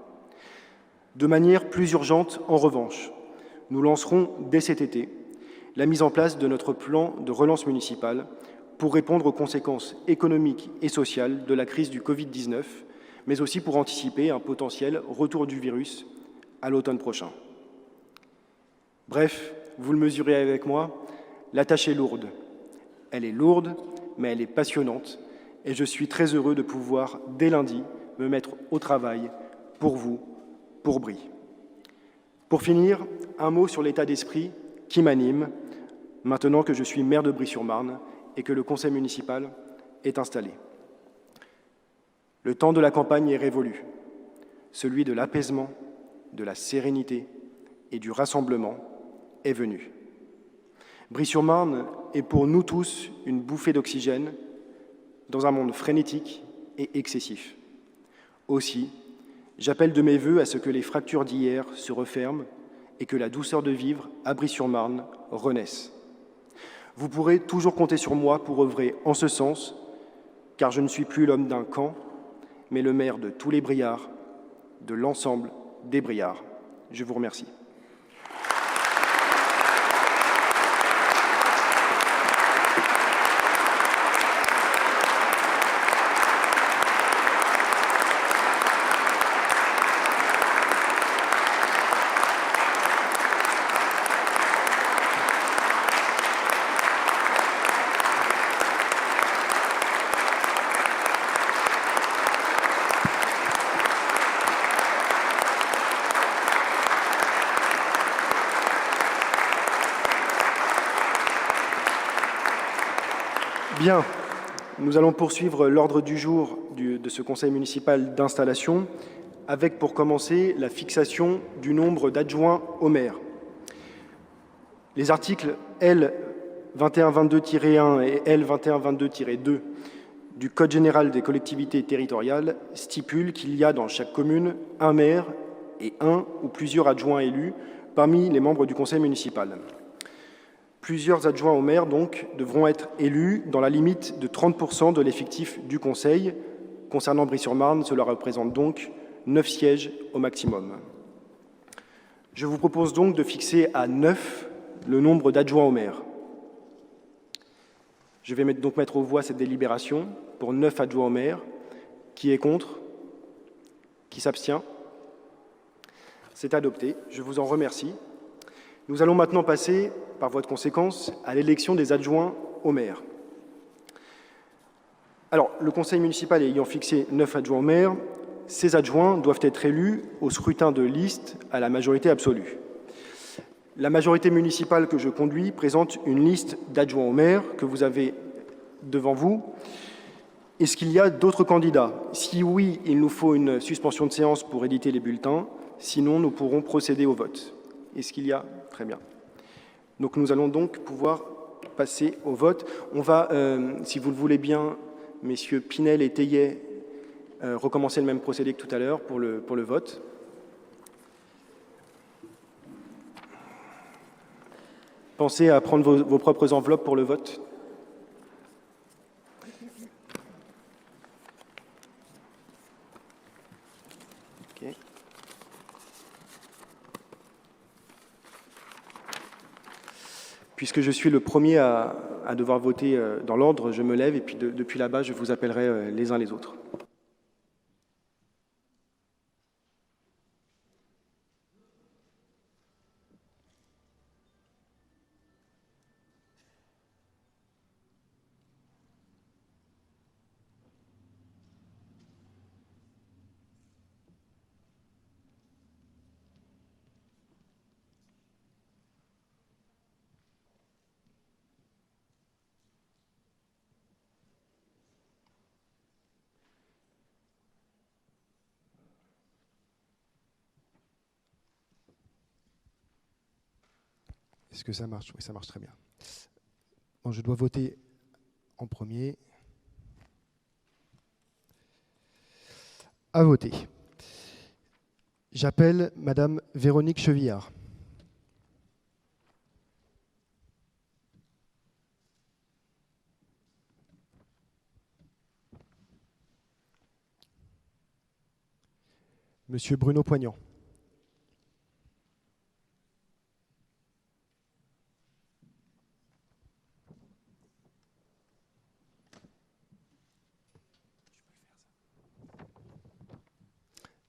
[SPEAKER 1] De manière plus urgente, en revanche, nous lancerons dès cet été la mise en place de notre plan de relance municipale pour répondre aux conséquences économiques et sociales de la crise du Covid-19, mais aussi pour anticiper un potentiel retour du virus à l'automne prochain. Bref, vous le mesurez avec moi, la tâche est lourde. Elle est lourde, mais elle est passionnante, et je suis très heureux de pouvoir, dès lundi, me mettre au travail pour vous, pour Brie. Pour finir, un mot sur l'état d'esprit qui m'anime, maintenant que je suis maire de Brie-sur-Marne et que le conseil municipal est installé. Le temps de la campagne est révolu, celui de l'apaisement, de la sérénité et du rassemblement est venu. Brie-sur-Marne est pour nous tous une bouffée d'oxygène dans un monde frénétique et excessif. Aussi, j'appelle de mes vœux à ce que les fractures d'hier se referment et que la douceur de vivre à Brie-sur-Marne renaisse. Vous pourrez toujours compter sur moi pour œuvrer en ce sens, car je ne suis plus l'homme d'un camp, mais le maire de tous les Briards, de l'ensemble des Briards. Je vous remercie. Bien, nous allons poursuivre l'ordre du jour de ce conseil municipal d'installation avec, pour commencer, la fixation du nombre d'adjoints au maire. Les articles L 2122-1 et L 2122-2 du Code général des collectivités territoriales stipulent qu'il y a dans chaque commune un maire et un ou plusieurs adjoints élus parmi les membres du conseil municipal. Plusieurs adjoints au maire, donc, devront être élus dans la limite de 30% de l'effectif du conseil. Concernant Brie-sur-Marne, cela représente donc 9 sièges au maximum. Je vous propose donc de fixer à 9 le nombre d'adjoints au maire. Je vais donc mettre aux voix cette délibération pour 9 adjoints au maire. Qui est contre? Qui s'abstient? C'est adopté. Je vous en remercie. Nous allons maintenant passer, par voie de conséquence, à l'élection des adjoints au maire. Alors, le conseil municipal ayant fixé 9 adjoints au maire, ces adjoints doivent être élus au scrutin de liste à la majorité absolue. La majorité municipale que je conduis présente une liste d'adjoints au maire que vous avez devant vous. Est-ce qu'il y a d'autres candidats? Si oui, il nous faut une suspension de séance pour éditer les bulletins. Sinon, nous pourrons procéder au vote. Est-ce qu'il y a? Très bien. Donc nous allons donc pouvoir passer au vote. On va, si vous le voulez bien, messieurs Pinel et Théiet, recommencer le même procédé que tout à l'heure pour le vote. Pensez à prendre vos propres enveloppes pour le vote. Okay. Puisque je suis le premier à devoir voter dans l'ordre, je me lève et puis depuis là-bas, je vous appellerai les uns les autres. Est-ce que ça marche? Oui, ça marche très bien. Bon, je dois voter en premier. À voter. J'appelle Madame Véronique Chevillard. Monsieur Bruno Poignant.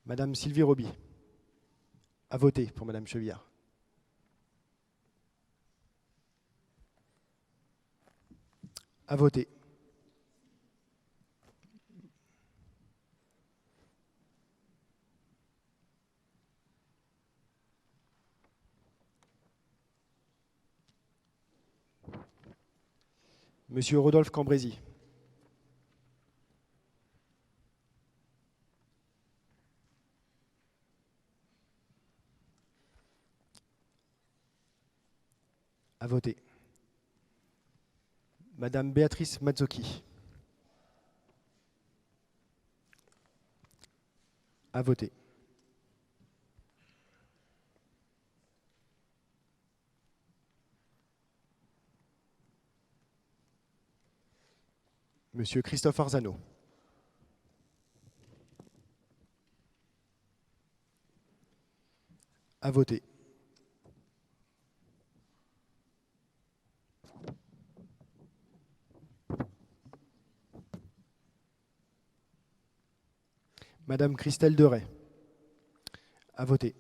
[SPEAKER 1] Madame Sylvie Roby. À voter pour Madame Chevillard. À voter. Monsieur Rodolphe Cambrésis. À voter. Madame Béatrice Mazzocchi. À voter. Monsieur Christophe Arzano. À voter. Madame Christelle Deray. À voter.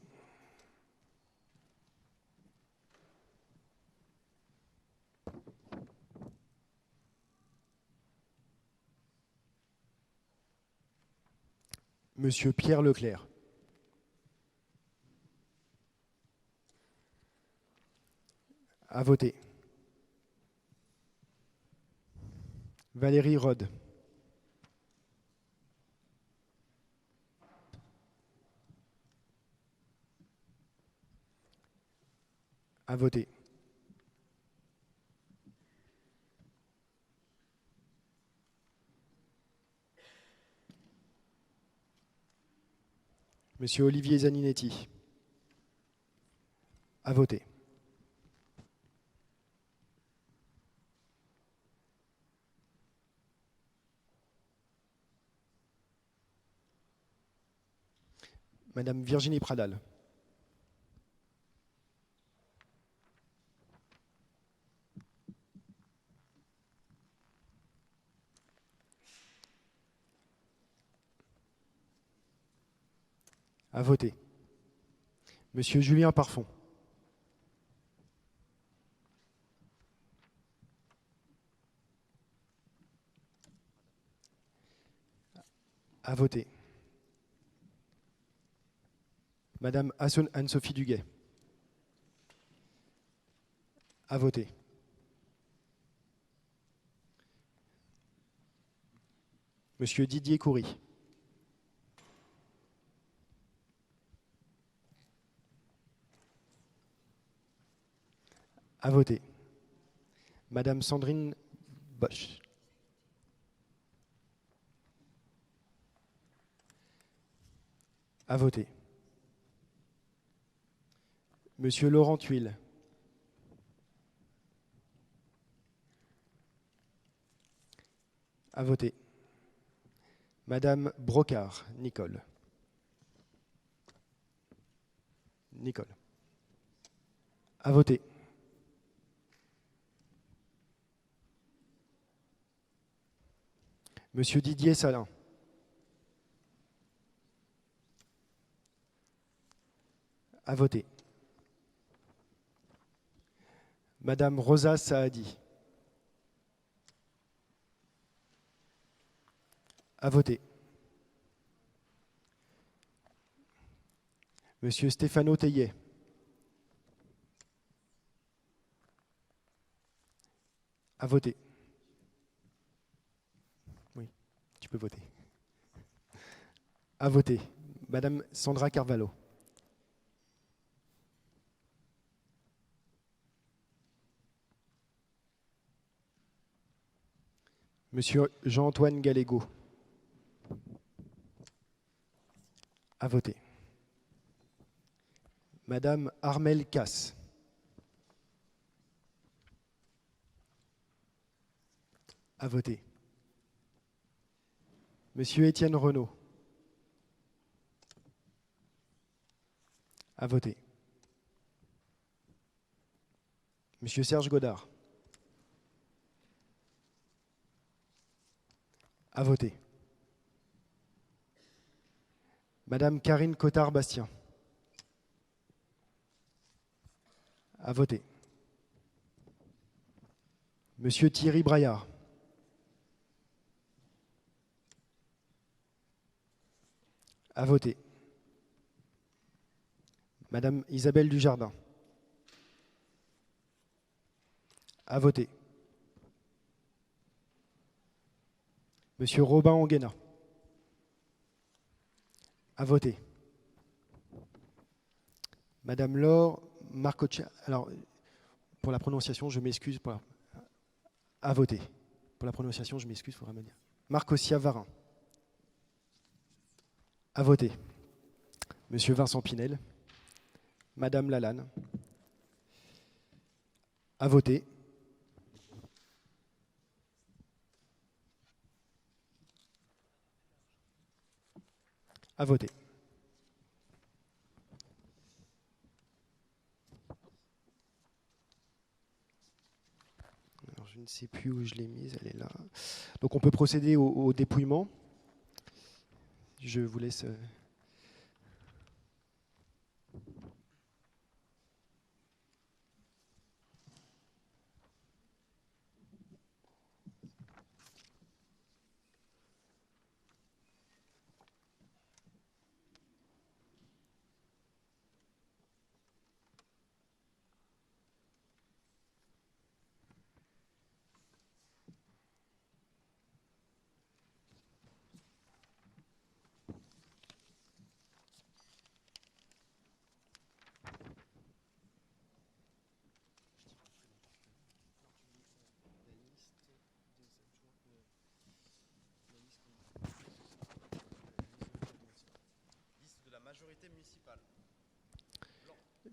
[SPEAKER 1] Monsieur Pierre Leclerc. À voter. Valérie Rode. À voter. Monsieur Olivier Zaninetti. À voter. Madame Virginie Pradal. À voter. Monsieur Julien Parfon. À voter. Madame Anne-Sophie Duguet. À voter. Monsieur Didier Coury. À voter. Madame Sandrine Bosch. À voter. Monsieur Laurent Thuil. À voter. Madame Brocard, Nicole. Nicole. À voter. Monsieur Didier Salin. À voter. Madame Rosa Saadi. À voter. Monsieur Stéphano Teillet. À voter. Oui, tu peux voter. À voter. Madame Sandra Carvalho. Monsieur Jean-Antoine Gallego. À voter. Madame Armelle Casse. À voter. Monsieur Étienne Renaud. À voter. Monsieur Serge Godard. À voter. Madame Karine Cotard-Bastien. À voter. Monsieur Thierry Braillard. À voter. Madame Isabelle Dujardin. À voter. Monsieur Robin Anguena. À voter. Madame Laure Marcocha. Alors, pour la prononciation, je m'excuse. À voter. Pour la prononciation, je m'excuse, il faudra me dire. Marcosia Varin. À voter. Monsieur Vincent Pinel. Madame Lalanne. À voter. À voter. Alors, je ne sais plus où je l'ai mise, elle est là. Donc on peut procéder au dépouillement. Je vous laisse...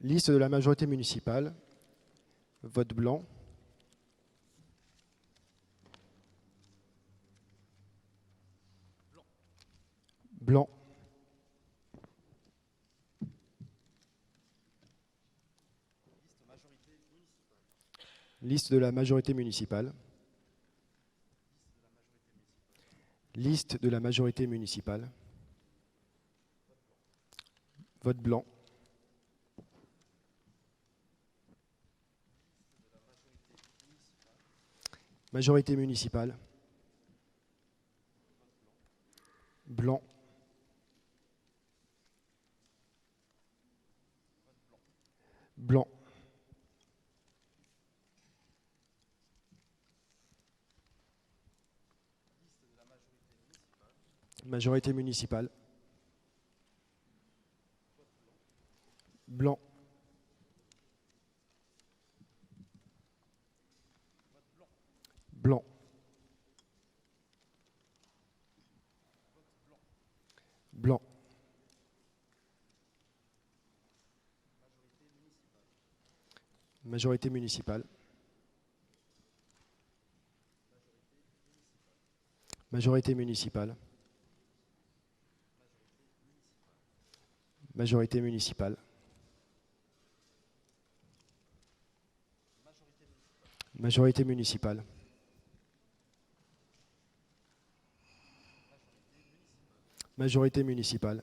[SPEAKER 1] Liste de la majorité municipale. Vote blanc. Blanc. Liste de la majorité municipale. Liste de la majorité municipale. Vote blanc. Majorité municipale. Blanc. Blanc. Majorité municipale. Blanc. Blanc. Blanc. Majorité municipale. Majorité municipale. Majorité municipale. Majorité municipale. Majorité municipale.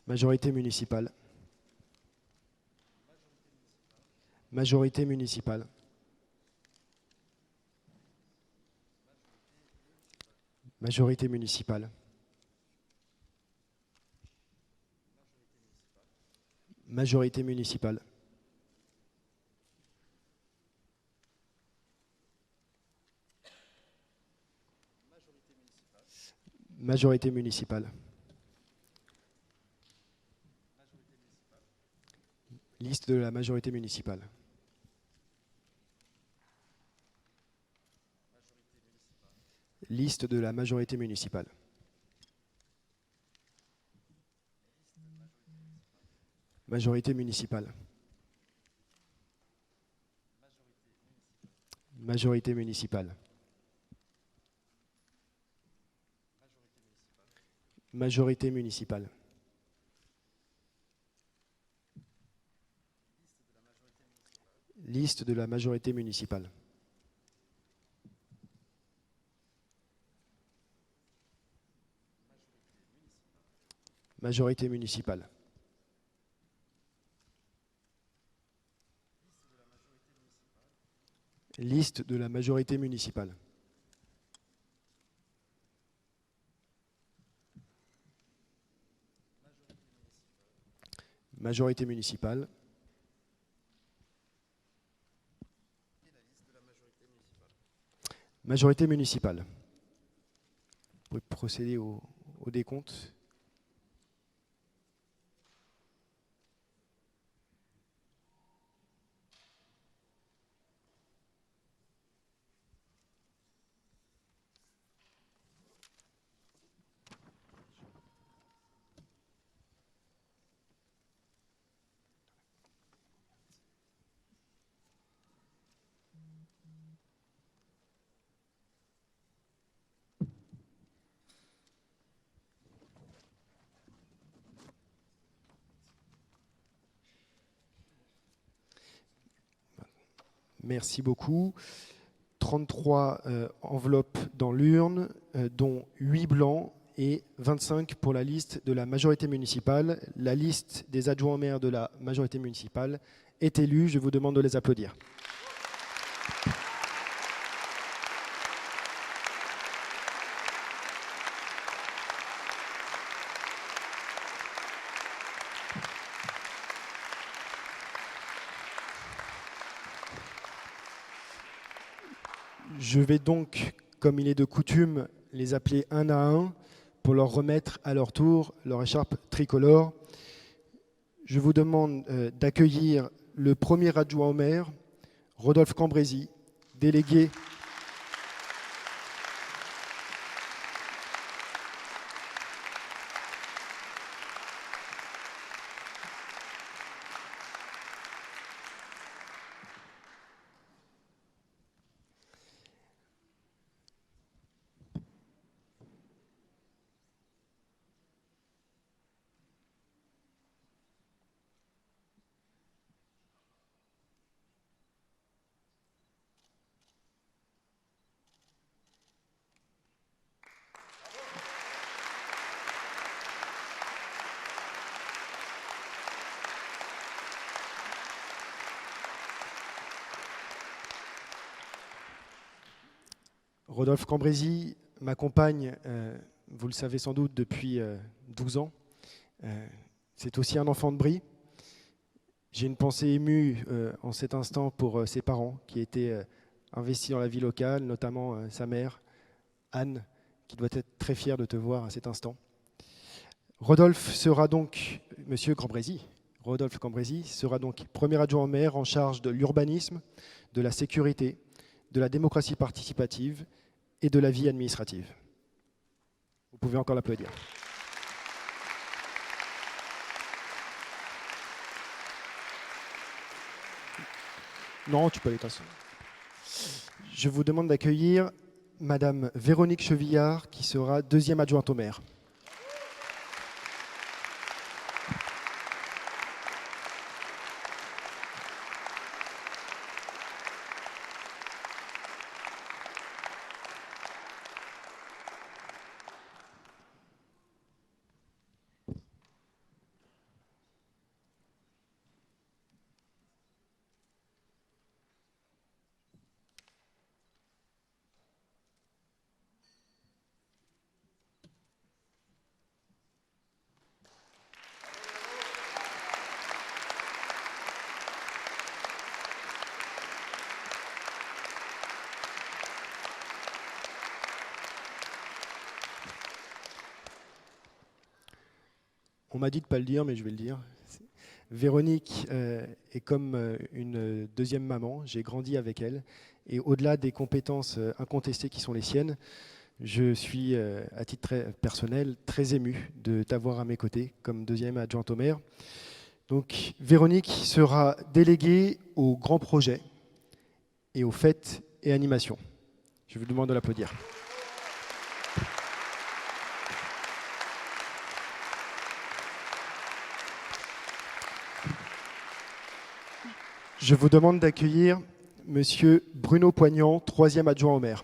[SPEAKER 1] Majorité municipale. Majorité municipale. Majorité municipale. Majorité municipale. Majorité municipale. Liste de la majorité municipale. Liste de la majorité municipale. Majorité municipale. Majorité municipale. Majorité municipale. Liste de la majorité municipale. Majorité municipale. Liste de la majorité municipale. Majorité municipale. Majorité municipale. Vous pouvez procéder au décompte. Merci beaucoup. 33 enveloppes dans l'urne, dont 8 blancs et 25 pour la liste de la majorité municipale. La liste des adjoints au maire de la majorité municipale est élue. Je vous demande de les applaudir. Je vais donc, comme il est de coutume, les appeler un à un pour leur remettre à leur tour leur écharpe tricolore. Je vous demande d'accueillir le premier adjoint au maire, Rodolphe Cambrésis, délégué Rodolphe Cambrésis m'accompagne, vous le savez sans doute, depuis 12 ans. C'est aussi un enfant de Brie. J'ai une pensée émue en cet instant pour ses parents qui étaient investis dans la vie locale, notamment sa mère, Anne, qui doit être très fière de te voir à cet instant. Rodolphe sera donc, Monsieur Cambrésis, Rodolphe Cambrésis sera donc premier adjoint au maire en charge de l'urbanisme, de la sécurité, de la démocratie participative et de la vie administrative. Vous pouvez encore l'applaudir. Non, tu peux aller t'asseoir. Je vous demande d'accueillir Madame Véronique Chevillard, qui sera deuxième adjointe au maire. On m'a dit de ne pas le dire, mais je vais le dire. Véronique est comme une deuxième maman. J'ai grandi avec elle. Et au-delà des compétences incontestées qui sont les siennes, je suis, à titre très personnel, très ému de t'avoir à mes côtés comme deuxième adjointe au maire. Donc, Véronique sera déléguée aux grands projets et aux fêtes et animations. Je vous demande de l'applaudir. Je vous demande d'accueillir Monsieur Bruno Poignant, troisième adjoint au maire.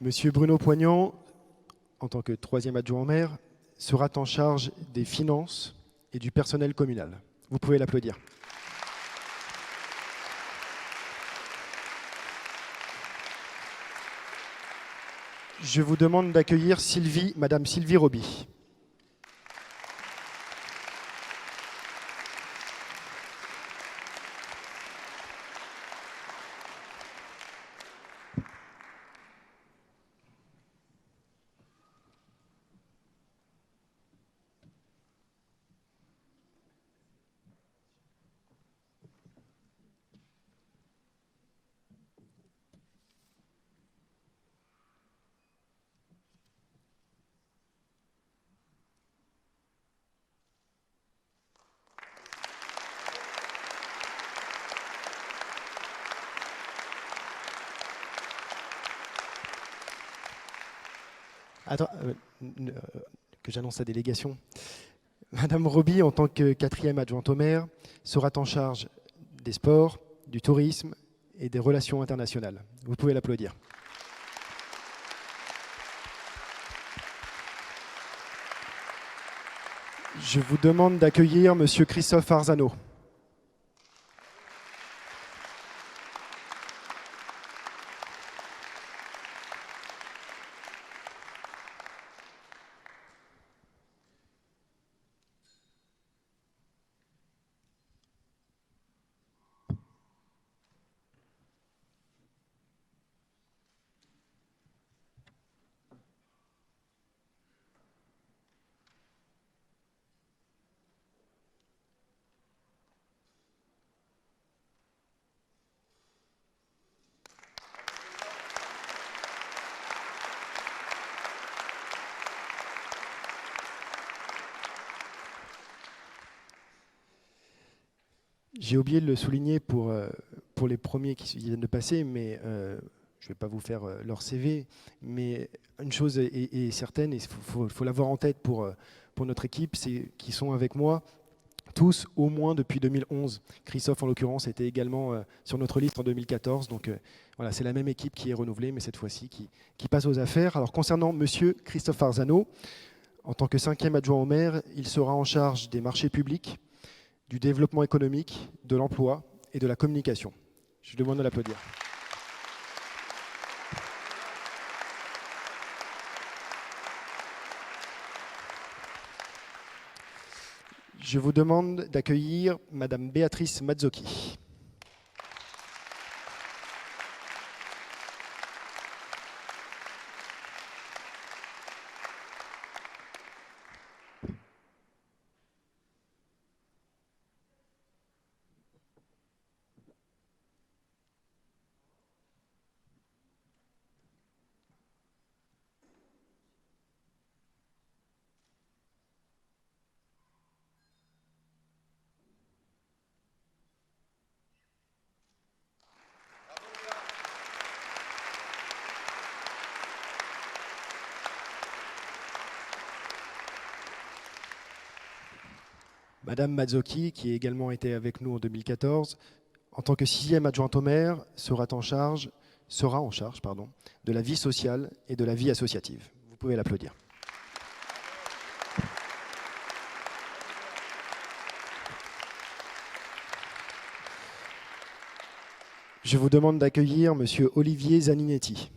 [SPEAKER 1] Monsieur Bruno Poignant, en tant que troisième adjoint au maire, sera en charge des finances et du personnel communal. Vous pouvez l'applaudir. Je vous demande d'accueillir Madame Sylvie Roby. Attends, que j'annonce la délégation. Madame Roby, en tant que quatrième adjointe au maire, sera en charge des sports, du tourisme et des relations internationales. Vous pouvez l'applaudir. Je vous demande d'accueillir Monsieur Christophe Arzano. J'ai oublié de le souligner pour les premiers qui viennent de passer, mais je ne vais pas vous faire leur CV, mais une chose est certaine, et il faut l'avoir en tête pour notre équipe, c'est qu'ils sont avec moi tous au moins depuis 2011. Christophe, en l'occurrence, était également sur notre liste en 2014. Donc voilà, c'est la même équipe qui est renouvelée, mais cette fois-ci qui passe aux affaires. Alors concernant Monsieur Christophe Arzano, en tant que 5e adjoint au maire, il sera en charge des marchés publics, du développement économique, de l'emploi et de la communication. Je demande de l'applaudir. Je vous demande d'accueillir Madame Béatrice Mazzocchi. Madame Mazzocchi, qui a également été avec nous en 2014, en tant que 6e adjointe au maire, sera en charge de la vie sociale et de la vie associative. Vous pouvez l'applaudir. Je vous demande d'accueillir Monsieur Olivier Zaninetti.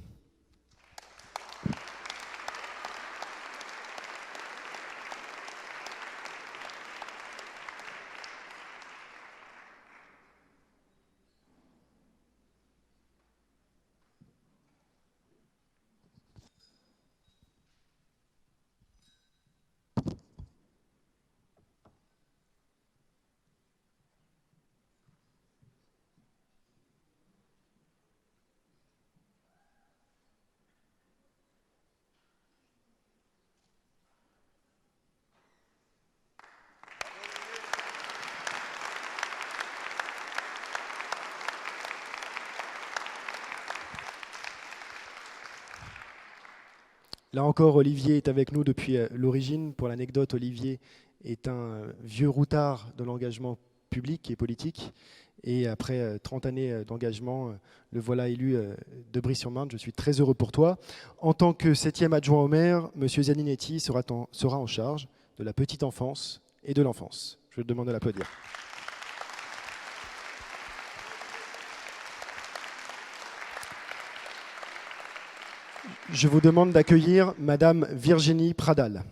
[SPEAKER 1] Là encore, Olivier est avec nous depuis l'origine. Pour l'anecdote, Olivier est un vieux routard de l'engagement public et politique. Et après 30 années d'engagement, le voilà élu de Brie-sur-Marne. Je suis très heureux pour toi. En tant que 7e adjoint au maire, M. Zaninetti sera en charge de la petite enfance et de l'enfance. Je te demande de l'applaudir. Je vous demande d'accueillir Madame Virginie Pradal.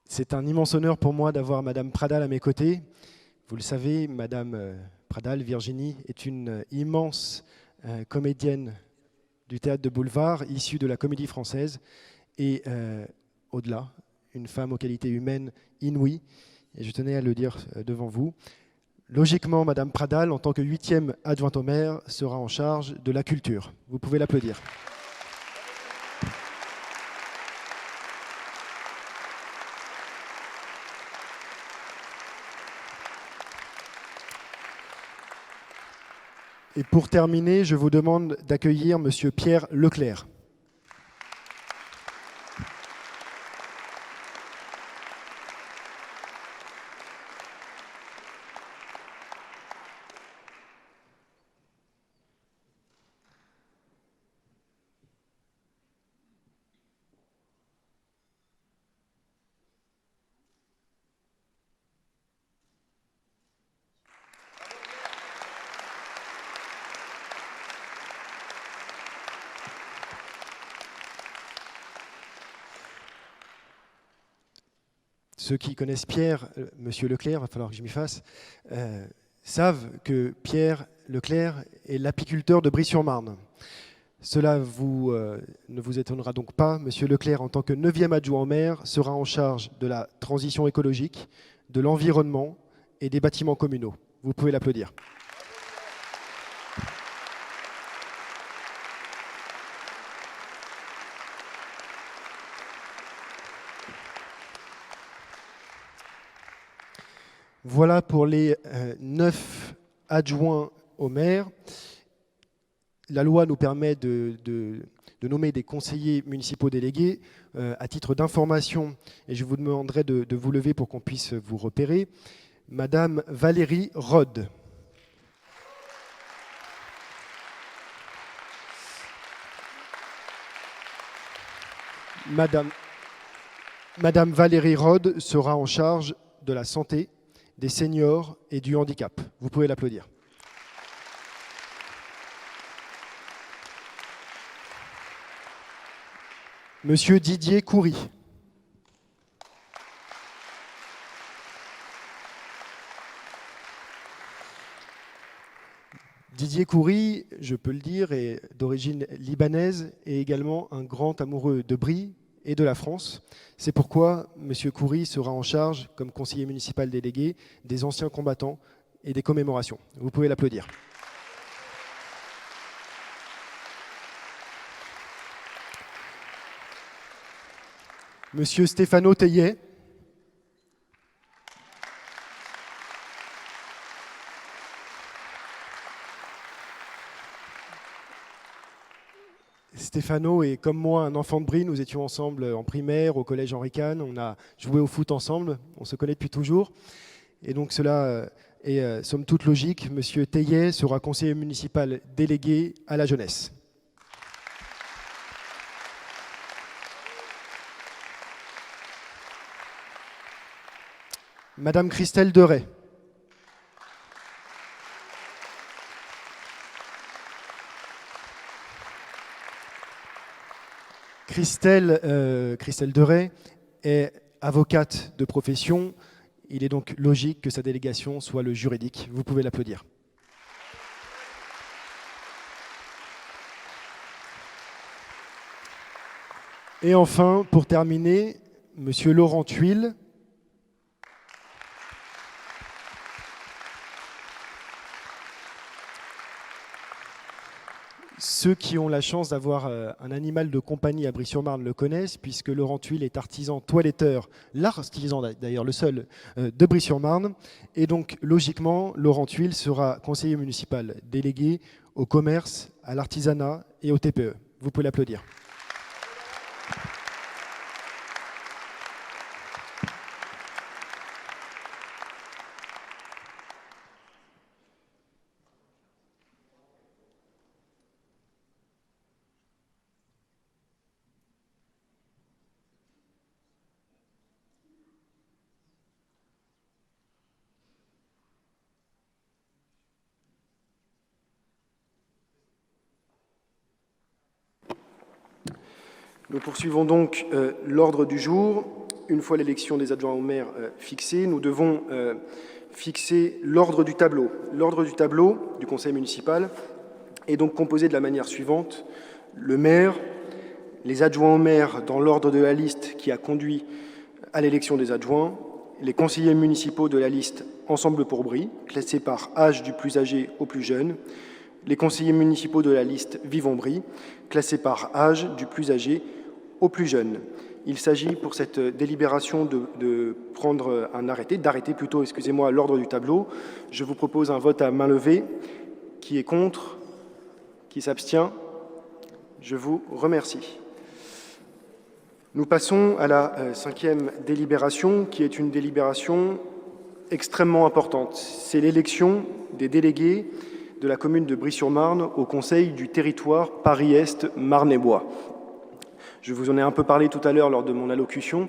[SPEAKER 1] C'est un immense honneur pour moi d'avoir Madame Pradal à mes côtés. Vous le savez, Madame Pradal, Virginie, est une immense comédienne du théâtre de boulevard, issue de la Comédie Française, et au-delà, une femme aux qualités humaines inouïes. Et je tenais à le dire devant vous. Logiquement, Madame Pradal, en tant que 8e adjointe au maire, sera en charge de la culture. Vous pouvez l'applaudir. Et pour terminer, je vous demande d'accueillir Monsieur Pierre Leclerc. ceux qui connaissent Pierre, Monsieur Leclerc, il va falloir que je m'y fasse, savent que Pierre Leclerc est l'apiculteur de Brie-sur-Marne. Cela ne vous étonnera donc pas. Monsieur Leclerc, en tant que 9e adjoint au maire, sera en charge de la transition écologique, de l'environnement et des bâtiments communaux. Vous pouvez l'applaudir. Voilà pour les 9 adjoints au maire. La loi nous permet de nommer des conseillers municipaux délégués. À titre d'information, et je vous demanderai de vous lever pour qu'on puisse vous repérer, Madame Valérie Rode. Madame Valérie Rode sera en charge de la santé, des seniors et du handicap. Vous pouvez l'applaudir. Monsieur Didier Coury. Didier Coury, je peux le dire, est d'origine libanaise et également un grand amoureux de Brie et de la France. C'est pourquoi M. Coury sera en charge, comme conseiller municipal délégué, des anciens combattants et des commémorations. Vous pouvez l'applaudir. Monsieur Stéphano Teillet. Stéphano est comme moi un enfant de Brie. Nous étions ensemble en primaire, au collège Henri Kahn. On a joué au foot ensemble. On se connaît depuis toujours. Et donc cela est somme toute logique. Monsieur Teillet sera conseiller municipal délégué à la jeunesse. Madame Christelle Deray. Christelle Deray est avocate de profession. Il est donc logique que sa délégation soit le juridique. Vous pouvez l'applaudir. Et enfin, pour terminer, Monsieur Laurent Thuil. Ceux qui ont la chance d'avoir un animal de compagnie à Brie-sur-Marne le connaissent, puisque Laurent Thuil est artisan toiletteur, l'artisan d'ailleurs le seul de Brie-sur-Marne. Et donc, logiquement, Laurent Thuil sera conseiller municipal délégué au commerce, à l'artisanat et au TPE. Vous pouvez l'applaudir. Nous poursuivons donc l'ordre du jour. Une fois l'élection des adjoints au maire fixée, nous devons fixer l'ordre du tableau. L'ordre du tableau du conseil municipal est donc composé de la manière suivante. Le maire, les adjoints au maire dans l'ordre de la liste qui a conduit à l'élection des adjoints, les conseillers municipaux de la liste Ensemble pour Brie, classés par âge du plus âgé au plus jeune, les conseillers municipaux de la liste Vivons Brie, classés par âge du plus âgé au plus jeune. Il s'agit pour cette délibération de prendre un arrêté, l'ordre du tableau. Je vous propose un vote à main levée. Qui est contre? Qui s'abstient? Je vous remercie. Nous passons à la 5e délibération, qui est une délibération extrêmement importante. C'est l'élection des délégués de la commune de Brie-sur-Marne au Conseil du territoire Paris-Est Marne-et-Bois. Je vous en ai un peu parlé tout à l'heure lors de mon allocution.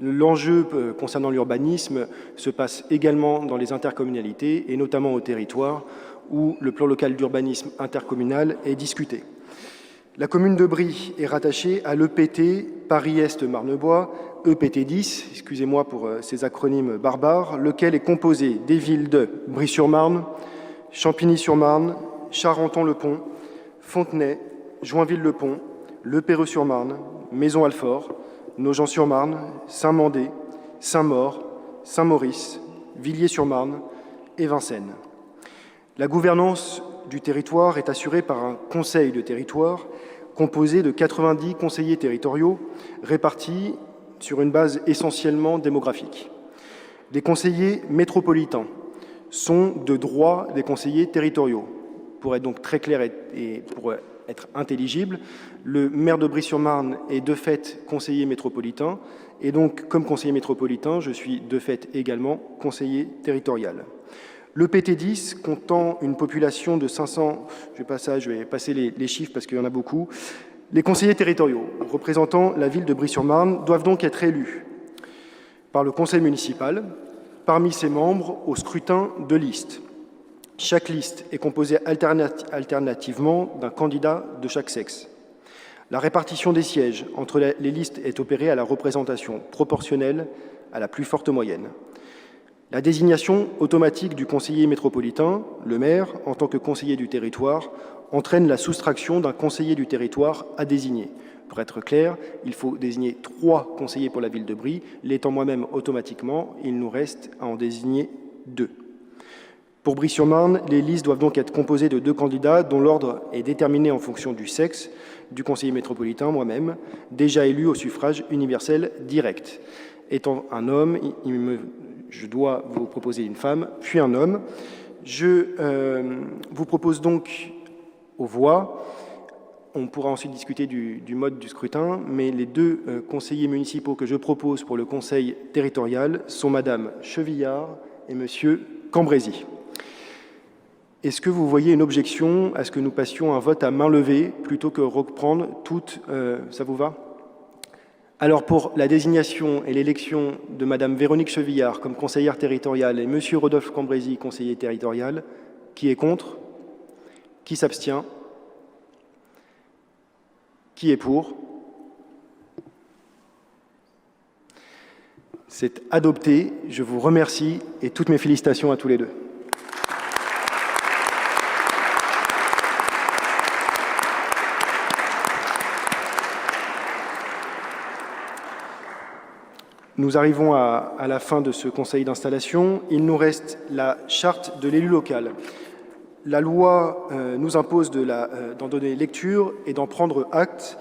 [SPEAKER 1] L'enjeu concernant l'urbanisme se passe également dans les intercommunalités et notamment au territoire où le plan local d'urbanisme intercommunal est discuté. La commune de Brie est rattachée à l'EPT Paris-Est Marnebois, EPT10, excusez-moi pour ces acronymes barbares, lequel est composé des villes de Brie-sur-Marne, Champigny-sur-Marne, Charenton-le-Pont, Fontenay, Joinville-le-Pont, Le Perreux-sur-Marne, Maison-Alfort, Nogent-sur-Marne, Saint-Mandé, Saint-Maur, Saint-Maurice, Villiers-sur-Marne et Vincennes. La gouvernance du territoire est assurée par un conseil de territoire composé de 90 conseillers territoriaux répartis sur une base essentiellement démographique. Les conseillers métropolitains sont de droit des conseillers territoriaux. Pour être donc très clair et pour être intelligible, le maire de Brie-sur-Marne est de fait conseiller métropolitain, et donc, comme conseiller métropolitain, je suis de fait également conseiller territorial. Le PT10, comptant une population de 500, je vais passer les chiffres parce qu'il y en a beaucoup, les conseillers territoriaux représentant la ville de Brie-sur-Marne doivent donc être élus par le conseil municipal, parmi ses membres au scrutin de liste. Chaque liste est composée alternativement d'un candidat de chaque sexe. La répartition des sièges entre les listes est opérée à la représentation proportionnelle à la plus forte moyenne. La désignation automatique du conseiller métropolitain, le maire, en tant que conseiller du territoire, entraîne la soustraction d'un conseiller du territoire à désigner. Pour être clair, il faut désigner 3 conseillers pour la ville de Brie. L'étant moi-même automatiquement, il nous reste à en désigner 2. Pour Brie-sur-Marne, les listes doivent donc être composées de 2 candidats dont l'ordre est déterminé en fonction du sexe du conseiller métropolitain, moi-même, déjà élu au suffrage universel direct. Étant un homme, je dois vous proposer une femme, puis un homme. Je vous propose donc aux voix. On pourra ensuite discuter du mode du scrutin, mais les 2 conseillers municipaux que je propose pour le conseil territorial sont Madame Chevillard et Monsieur Cambrésis. Est-ce que vous voyez une objection à ce que nous passions un vote à main levée plutôt que reprendre toutes ça vous va? Alors pour la désignation et l'élection de Madame Véronique Chevillard comme conseillère territoriale et Monsieur Rodolphe Cambrésis, conseiller territorial, qui est contre? Qui s'abstient? Qui est pour? C'est adopté. Je vous remercie et toutes mes félicitations à tous les 2. Nous arrivons à la fin de ce conseil d'installation. Il nous reste la charte de l'élu local. La loi nous impose d'en donner lecture et d'en prendre acte.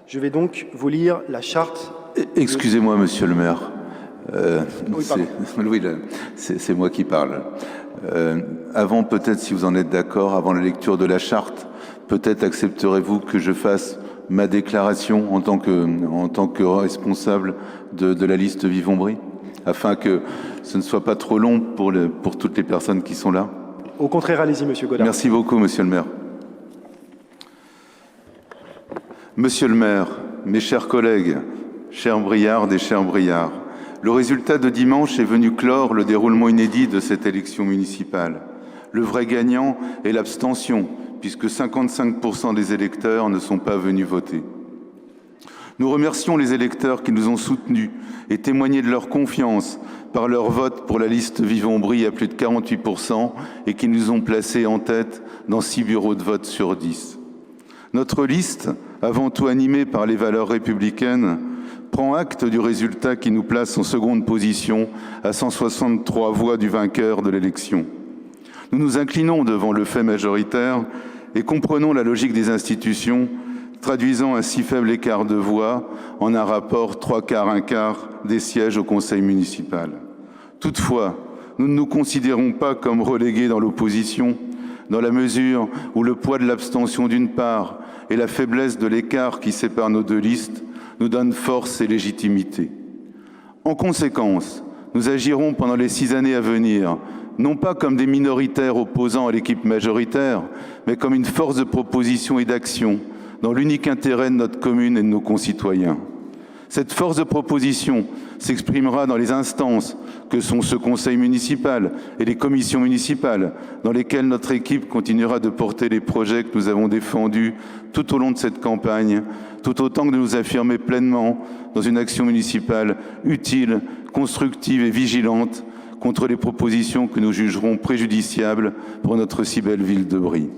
[SPEAKER 1] Je vais donc vous lire la charte.
[SPEAKER 3] Excusez-moi, monsieur le maire.
[SPEAKER 1] Oui,
[SPEAKER 3] c'est moi qui parle. Avant, peut-être, si vous en êtes d'accord, avant la lecture de la charte, peut-être accepterez-vous que je fasse ma déclaration en tant que responsable de la liste Vivons-Brie, afin que ce ne soit pas trop long pour toutes les personnes qui sont là.
[SPEAKER 1] Au contraire, allez-y, monsieur Godard.
[SPEAKER 3] Merci beaucoup, monsieur le maire. Monsieur le maire, mes chers collègues, chers Briardes et chers Briards, le résultat de dimanche est venu clore le déroulement inédit de cette élection municipale. Le vrai gagnant est l'abstention, puisque 55% des électeurs ne sont pas venus voter. Nous remercions les électeurs qui nous ont soutenus et témoigné de leur confiance par leur vote pour la liste Vivons-Brie à plus de 48% et qui nous ont placés en tête dans 6 bureaux de vote sur 10. Notre liste, avant tout animée par les valeurs républicaines, prend acte du résultat qui nous place en seconde position à 163 voix du vainqueur de l'élection. Nous nous inclinons devant le fait majoritaire et comprenons la logique des institutions, traduisant un si faible écart de voix en un rapport 3/4-1/4 des sièges au conseil municipal. Toutefois, nous ne nous considérons pas comme relégués dans l'opposition, dans la mesure où le poids de l'abstention d'une part et la faiblesse de l'écart qui sépare nos 2 listes nous donnent force et légitimité. En conséquence, nous agirons pendant les 6 années à venir, non pas comme des minoritaires opposants à l'équipe majoritaire, mais comme une force de proposition et d'action dans l'unique intérêt de notre commune et de nos concitoyens. Cette force de proposition s'exprimera dans les instances que sont ce conseil municipal et les commissions municipales, dans lesquelles notre équipe continuera de porter les projets que nous avons défendus tout au long de cette campagne, tout autant que de nous affirmer pleinement dans une action municipale utile, constructive et vigilante contre les propositions que nous jugerons préjudiciables pour notre si belle ville de Brie.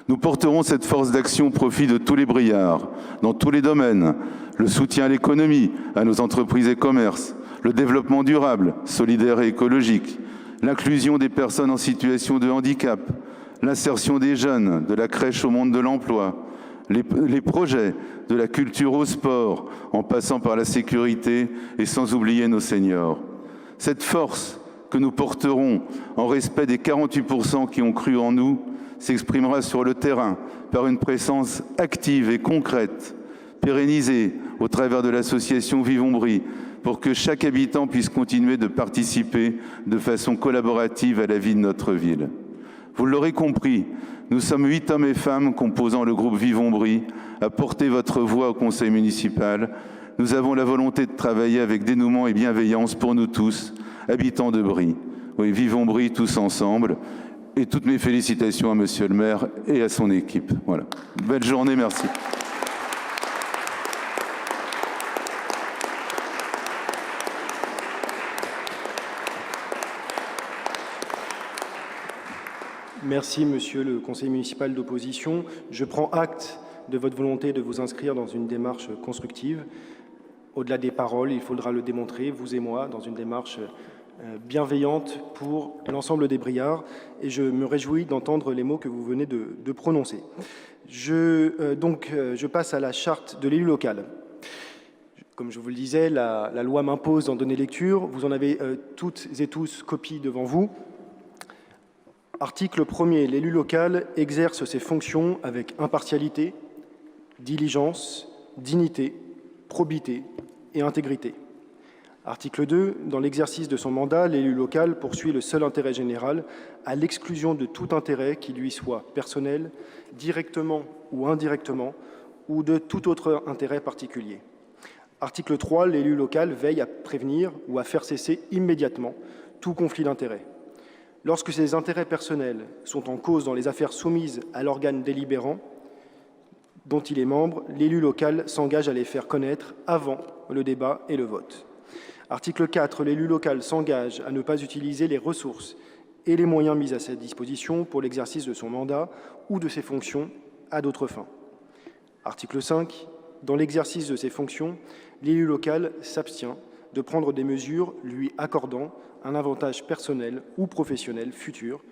[SPEAKER 3] Nous porterons cette force d'action au profit de tous les Briards, dans tous les domaines, le soutien à l'économie, à nos entreprises et commerces, le développement durable, solidaire et écologique, l'inclusion des personnes en situation de handicap, l'insertion des jeunes, de la crèche au monde de l'emploi, les projets de la culture au sport, en passant par la sécurité et sans oublier nos seniors. Cette force que nous porterons en respect des 48% qui ont cru en nous s'exprimera sur le terrain par une présence active et concrète, pérennisée au travers de l'association Vivons Brie, pour que chaque habitant puisse continuer de participer de façon collaborative à la vie de notre ville. Vous l'aurez compris, nous sommes 8 hommes et femmes composant le groupe Vivons Brie à porter votre voix au conseil municipal. Nous avons la volonté de travailler avec dénouement et bienveillance pour nous tous, habitants de Brie. Oui, Vivons Brie tous ensemble. Et toutes mes félicitations à Monsieur le maire et à son équipe. Voilà. Belle journée, merci.
[SPEAKER 1] Merci, monsieur le conseiller municipal d'opposition. Je prends acte de votre volonté de vous inscrire dans une démarche constructive. Au-delà des paroles, il faudra le démontrer, vous et moi, dans une démarche bienveillante pour l'ensemble des Briards, et je me réjouis d'entendre les mots que vous venez de prononcer. Je passe à la charte de l'élu local. Comme je vous le disais, la loi m'impose d'en donner lecture. Vous en avez toutes et tous copie devant vous. Article 1er. L'élu local exerce ses fonctions avec impartialité, diligence, dignité, probité et intégrité. Article 2. Dans l'exercice de son mandat, l'élu local poursuit le seul intérêt général à l'exclusion de tout intérêt qui lui soit personnel, directement ou indirectement, ou de tout autre intérêt particulier. Article 3. L'élu local veille à prévenir ou à faire cesser immédiatement tout conflit d'intérêts. Lorsque ces intérêts personnels sont en cause dans les affaires soumises à l'organe délibérant dont il est membre, l'élu local s'engage à les faire connaître avant le débat et le vote. Article 4. L'élu local s'engage à ne pas utiliser les ressources et les moyens mis à sa disposition pour l'exercice de son mandat ou de ses fonctions à d'autres fins. Article 5. Dans l'exercice de ses fonctions, l'élu local s'abstient de prendre des mesures lui accordant un avantage personnel ou professionnel futur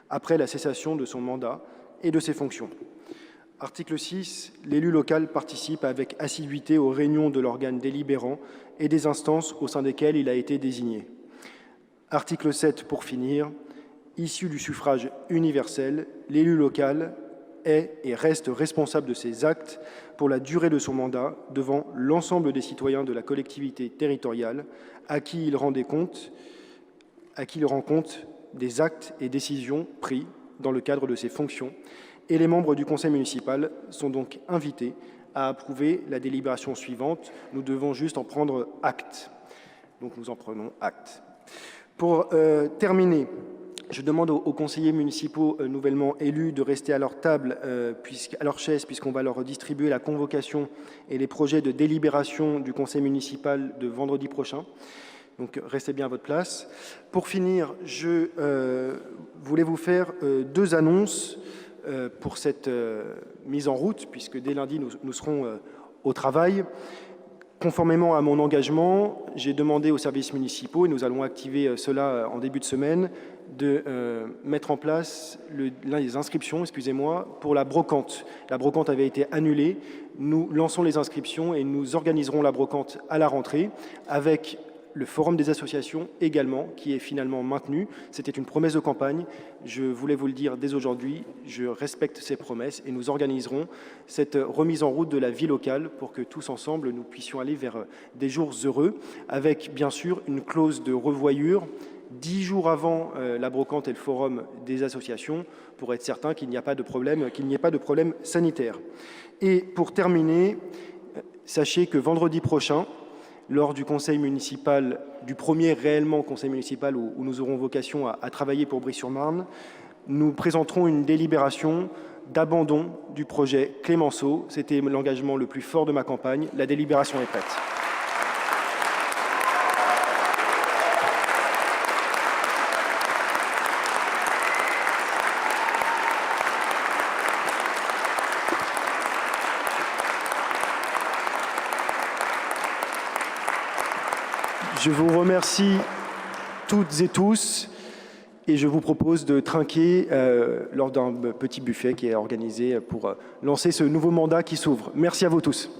[SPEAKER 1] après la cessation de son mandat et de ses fonctions. Article 6. L'élu local participe avec assiduité aux réunions de l'organe délibérant et des instances au sein desquelles il a été désigné. Article 7. Pour finir, issu du suffrage universel, l'élu local est et reste responsable de ses actes pour la durée de son mandat devant l'ensemble des citoyens de la collectivité territoriale à qui il rend compte des actes et décisions pris dans le cadre de ses fonctions, et les membres du conseil municipal sont donc invités à approuver la délibération suivante. Nous devons juste en prendre acte. Donc nous en prenons acte. Pour terminer, je demande aux conseillers municipaux nouvellement élus de rester à leur table, à leur chaise, puisqu'on va leur distribuer la convocation et les projets de délibération du conseil municipal de vendredi prochain. Donc restez bien à votre place. Pour finir, je voulais vous faire deux annonces pour cette mise en route, puisque dès lundi, nous serons au travail. Conformément à mon engagement, j'ai demandé aux services municipaux, et nous allons activer cela en début de semaine, de mettre en place les inscriptions, pour la brocante. La brocante avait été annulée. Nous lançons les inscriptions et nous organiserons la brocante à la rentrée avec le forum des associations également, qui est finalement maintenu. C'était une promesse de campagne. Je voulais vous le dire dès aujourd'hui, je respecte ces promesses et nous organiserons cette remise en route de la vie locale pour que tous ensemble, nous puissions aller vers des jours heureux, avec bien sûr une clause de revoyure 10 jours avant la brocante et le forum des associations, pour être certain qu'il n'y ait pas de problème sanitaire. Et pour terminer, sachez que vendredi prochain, lors du conseil municipal, du premier réellement conseil municipal où nous aurons vocation à travailler pour Brie-sur-Marne, nous présenterons une délibération d'abandon du projet Clémenceau. C'était l'engagement le plus fort de ma campagne. La délibération est prête. Je vous remercie toutes et tous et je vous propose de trinquer lors d'un petit buffet qui est organisé pour lancer ce nouveau mandat qui s'ouvre. Merci à vous tous.